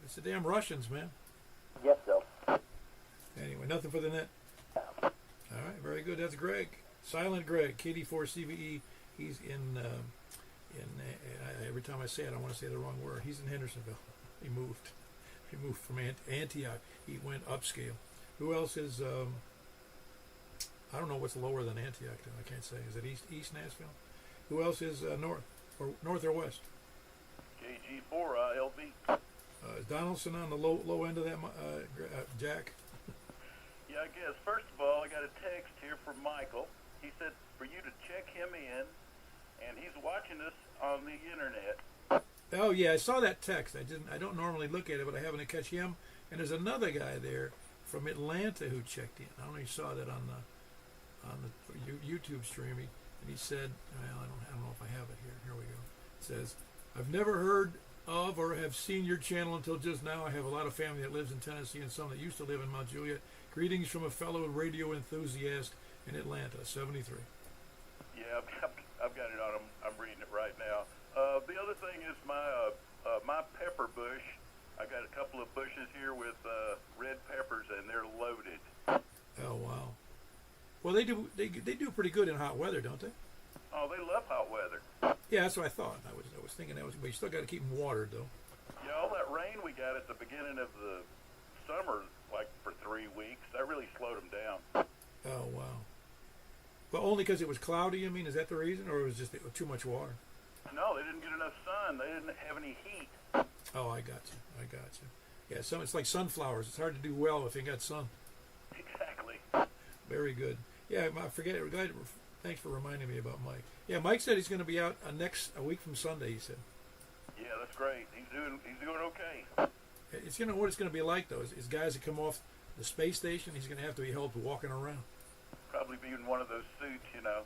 It's the damn Russians, man. Yes, so. Anyway, nothing for the net. All right, very good. That's Greg. Silent Greg, KD4CVE. He's in every time I say it, I want to say the wrong word. He's in Hendersonville. He moved from Antioch. He went upscale. Who else is? I don't know what's lower than Antioch. Though. I can't say. Is it East Nashville? Who else is north or west? KG4 LB. Is Donaldson on the low end of that, Jack? Yeah, I guess. First of all, I got a text here from Michael. He said for you to check him in, and he's watching us on the internet. Oh yeah, I saw that text. I don't normally look at it, but I happened to catch him. And there's another guy there from Atlanta who checked in. I don't know if you saw that on the YouTube stream. And he said, well, I don't know if I have it here. Here we go. It says, I've never heard of or have seen your channel until just now. I have a lot of family that lives in Tennessee and some that used to live in Mount Juliet. Greetings from a fellow radio enthusiast in Atlanta, 73. Yeah, I've got it on. I'm reading it right now. The other thing is my pepper bush. I got a couple of bushes here with red peppers, and they're loaded. Oh wow! Well, they do pretty good in hot weather, don't they? Oh, they love hot weather. Yeah, that's what I thought. I was thinking that was, but you still got to keep them watered, though. Yeah, all that rain we got at the beginning of the summer, like for 3 weeks, that really slowed them down. Oh wow! Well, only because it was cloudy. You mean, is that the reason, or it was just too much water? No, they didn't get enough sun. They didn't have any heat. Oh, I got you. Yeah, it's like sunflowers. It's hard to do well if you got sun. Exactly. Very good. Yeah, I forget it. Thanks for reminding me about Mike. Yeah, Mike said he's going to be out a week from Sunday. He said. Yeah, that's great. He's doing okay. It's what it's going to be like though. Is guys that come off the space station, he's going to have to be helped walking around. Probably be in one of those suits, you know.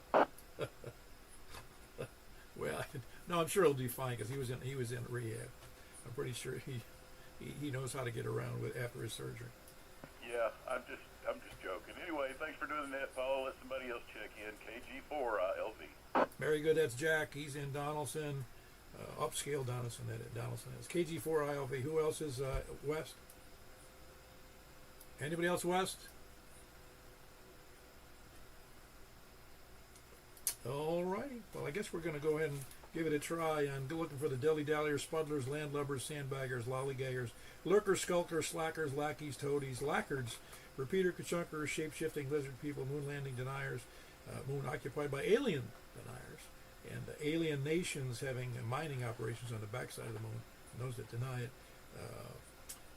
Well, no, I'm sure he'll do fine because he was in rehab. I'm pretty sure he knows how to get around after his surgery. Yeah, I'm just joking. Anyway, thanks for doing that, Paul. Let somebody else check in. KG4LV. Very good. That's Jack. He's in Donaldson, upscale Donaldson. Donaldson is KG4ILV. Who else is west? Anybody else west? All right. Well, I guess we're going to go ahead and give it a try and go looking for the dilly-dalliers, spuddlers, landlubbers, sandbaggers, lollygaggers, lurkers, skulkers, slackers, lackeys, toadies, lackards, repeater, kachunkers, shape-shifting lizard people, moon landing deniers, moon occupied by alien deniers, and alien nations having mining operations on the backside of the moon. And those that deny it,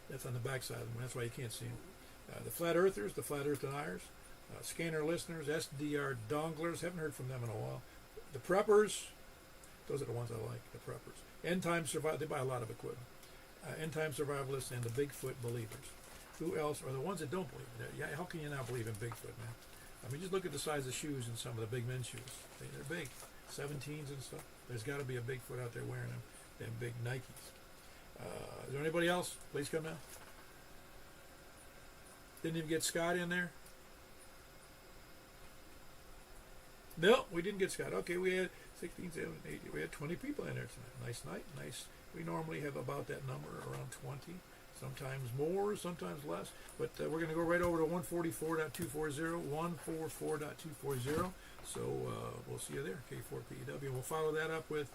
that's on the backside of the moon. That's why you can't see them. The flat earthers, the flat earth deniers, scanner listeners, SDR donglers, haven't heard from them in a while. The preppers, those are the ones I like, the preppers. End time survivalists, they buy a lot of equipment. End time survivalists and the Bigfoot believers. Who else are the ones that don't believe it? Yeah, how can you not believe in Bigfoot, man? I mean, just look at the size of shoes in some of the big men's shoes. They're big, 17s and stuff. There's got to be a Bigfoot out there wearing them big Nikes. Is there anybody else? Please come down. Didn't even get Scott in there. No, we didn't get Scott. Okay, we had 16, 17, 18. We had 20 people in there tonight. Nice night. Nice. We normally have about that number, around 20. Sometimes more, sometimes less. But we're going to go right over to 144.240, 144.240. So we'll see you there, K4PEW. And we'll follow that up with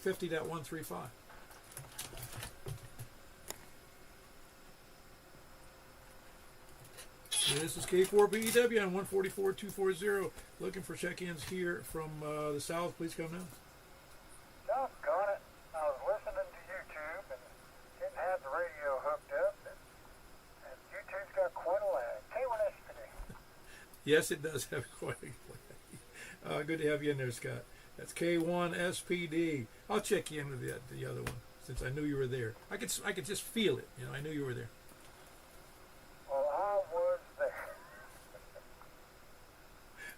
50.135. This is K4BEW on 144.240. Looking for check-ins here from the south. Please come down. Doggone it. I was listening to YouTube and didn't have the radio hooked up. And YouTube's got quite a lag. K1 today. Yes, it does have quite a lag. Good to have you in there, Scott. That's K1SPD. I'll check you in with the other one since I knew you were there. I could just feel it. I knew you were there. Well, I was there.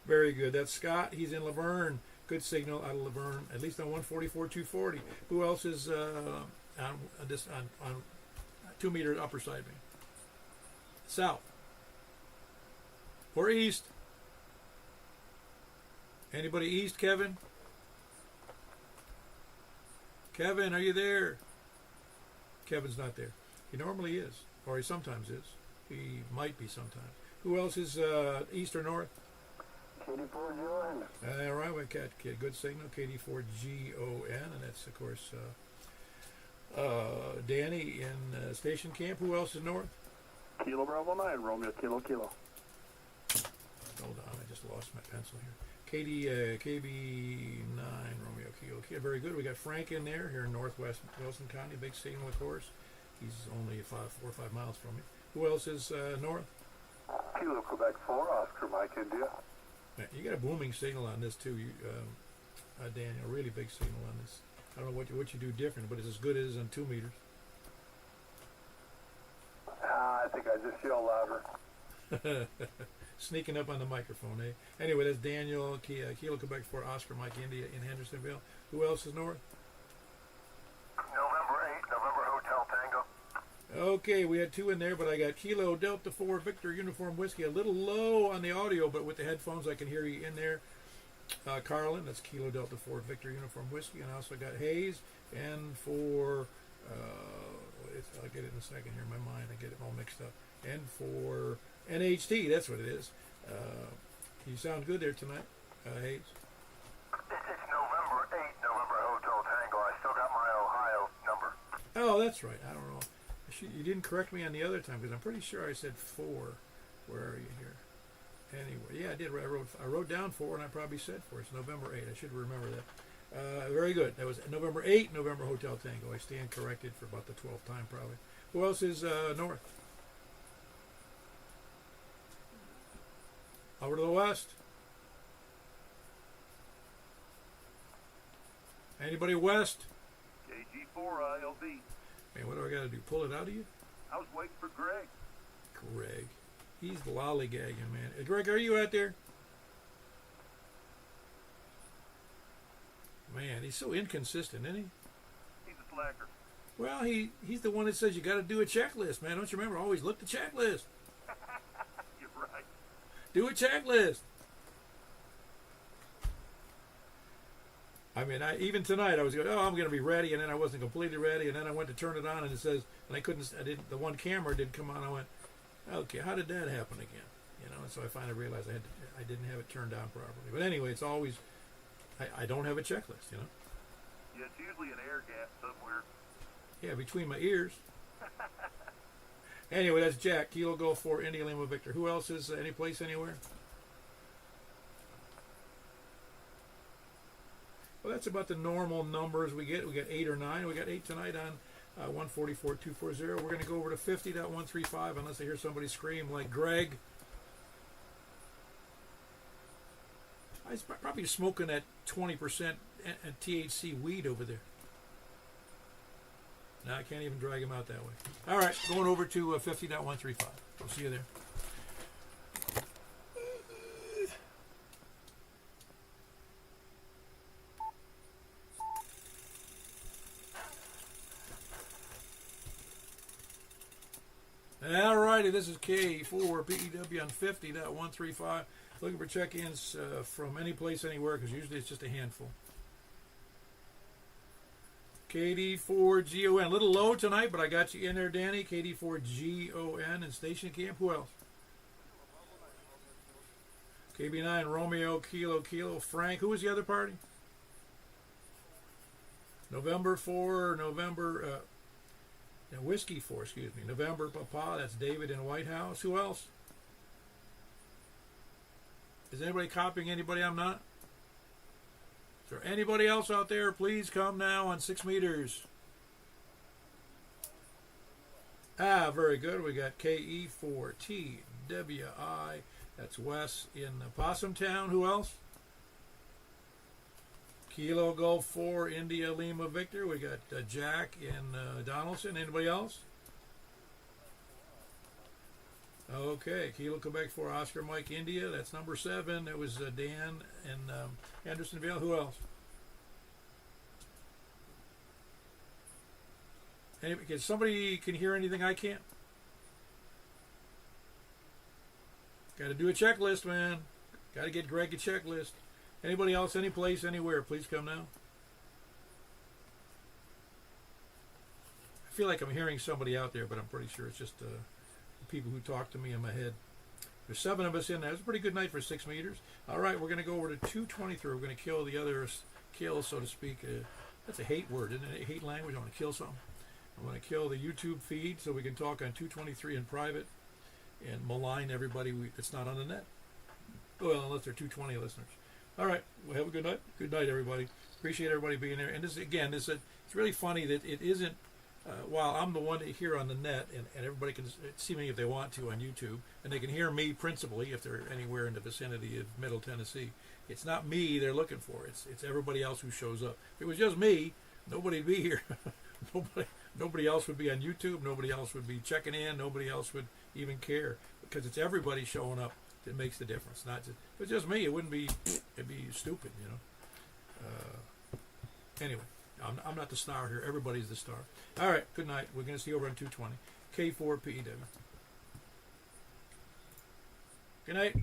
Very good. That's Scott. He's in Laverne. Good signal out of Laverne, at least on 144.240. Who else is on 2 meter upper side me? South or east? Anybody east, Kevin? Kevin, are you there? Kevin's not there. He normally is, or he sometimes is. He might be sometimes. Who else is east or north? KD4GON. All right, we got good signal, KD4GON, and that's, of course, Danny in Station Camp. Who else is north? Kilo Bravo 9, Romeo Kilo Kilo. Hold on, I just lost my pencil here. KB9, Romeo Kilo Kilo. Very good. We got Frank in there here in northwest Wilson County. Big signal, of course. He's only 4 or 5 miles from me. Who else is north? Kilo Quebec 4, Oscar Mike India. Man, you got a booming signal on this too, Daniel. A really big signal on this. I don't know what you do different, but it's as good as on 2 meters. I think I just yell louder. Sneaking up on the microphone, eh? Anyway, that's Daniel, Kilo Quebec 4, Oscar Mike India in Hendersonville. Who else is north? November 8, November Hotel Tango. Okay, we had 2 in there, but I got Kilo Delta 4 Victor Uniform Whiskey. A little low on the audio, but with the headphones I can hear you in there. Carlin, that's Kilo Delta 4 Victor Uniform Whiskey. And I also got Hayes. And for, I'll get it in a second here in my mind. I get it all mixed up. And for NHT, that's what it is. You sound good there tonight, Hayes. It's November 8, November Hotel Tango. I still got my Ohio number. Oh, that's right. I don't know. You didn't correct me on the other time because I'm pretty sure I said 4. Where are you here? Anyway, yeah, I did. I wrote down 4 and I probably said 4. It's November 8. I should remember that. Very good. That was November 8, November Hotel Tango. I stand corrected for about the 12th time probably. Who else is north? Over to the west. Anybody west? KG4 ILB. Man, what do I got to do? Pull it out of you? I was waiting for Greg. Greg. He's lollygagging, man. Greg, are you out there? Man, he's so inconsistent, isn't he? He's a slacker. Well, he's the one that says you got to do a checklist, man. Don't you remember? Always look the checklist. You're right. Do a checklist. I mean, even tonight I was going, I'm going to be ready, and then I wasn't completely ready, and then I went to turn it on, and it says, and the one camera didn't come on. I went, okay, how did that happen again? You know, and so I finally realized I didn't have it turned on properly. But anyway, it's always, I don't have a checklist, you know. Yeah, it's usually an air gap somewhere. Yeah, between my ears. Anyway, that's Jack, Kilo Golf 4, India Lima Victor. Who else is any place anywhere? Well, that's about the normal numbers we get. We got 8 or 9. We got 8 tonight on 144.240. We're going to go over to 50.135 unless I hear somebody scream like Greg. I was probably smoking that 20% THC weed over there. No, I can't even drag him out that way. All right, going over to 50.135. We'll see you there. All righty, this is K4PEW on 50.135. Looking for check-ins from any place, anywhere, because usually it's just a handful. KD4GON. A little low tonight, but I got you in there, Danny. KD4GON and Station Camp. Who else? KB9 Romeo Kilo Frank. Who was the other party? November 4, Whiskey 4, excuse me. November Papa, that's David in White House. Who else? Is anybody copying anybody I'm not? Is there anybody else out there? Please come now on 6 meters. Very good. We got KE4TWI. That's Wes in Possum Town. Who else? Kilo Golf 4, India Lima Victor. We got Jack in Donaldson. Anybody else? Okay, Kilo Quebec 4, Oscar Mike India. That's number 7. That was Dan in Andersonville. Who else? Can somebody hear anything I can't? Got to do a checklist, man. Got to get Greg a checklist. Anybody else, any place, anywhere, please come now. I feel like I'm hearing somebody out there, but I'm pretty sure it's just the people who talk to me in my head. There's 7 of us in there. It's a pretty good night for 6 meters. All right, we're going to go over to 223. We're going to kill the other kill, so to speak. That's a hate word, isn't it? A hate language. I want to kill something. I want to kill the YouTube feed so we can talk on 223 in private and malign everybody that's not on the net. Well, unless they're 220 listeners. All right, well, have a good night. Good night, everybody. Appreciate everybody being there. And this, again, it's really funny that it isn't, while I'm the one here on the net, and everybody can see me if they want to on YouTube, and they can hear me principally if they're anywhere in the vicinity of Middle Tennessee. It's not me they're looking for. It's everybody else who shows up. If it was just me, nobody'd be here. Nobody else would be on YouTube. Nobody else would be checking in. Nobody else would even care, because it's everybody showing up that makes the difference. Not just, if it's just me, it'd be stupid, you know. Anyway, I'm not the star here. Everybody's the star. All right, good night. We're going to see you over on 220. K4PEW. Good night.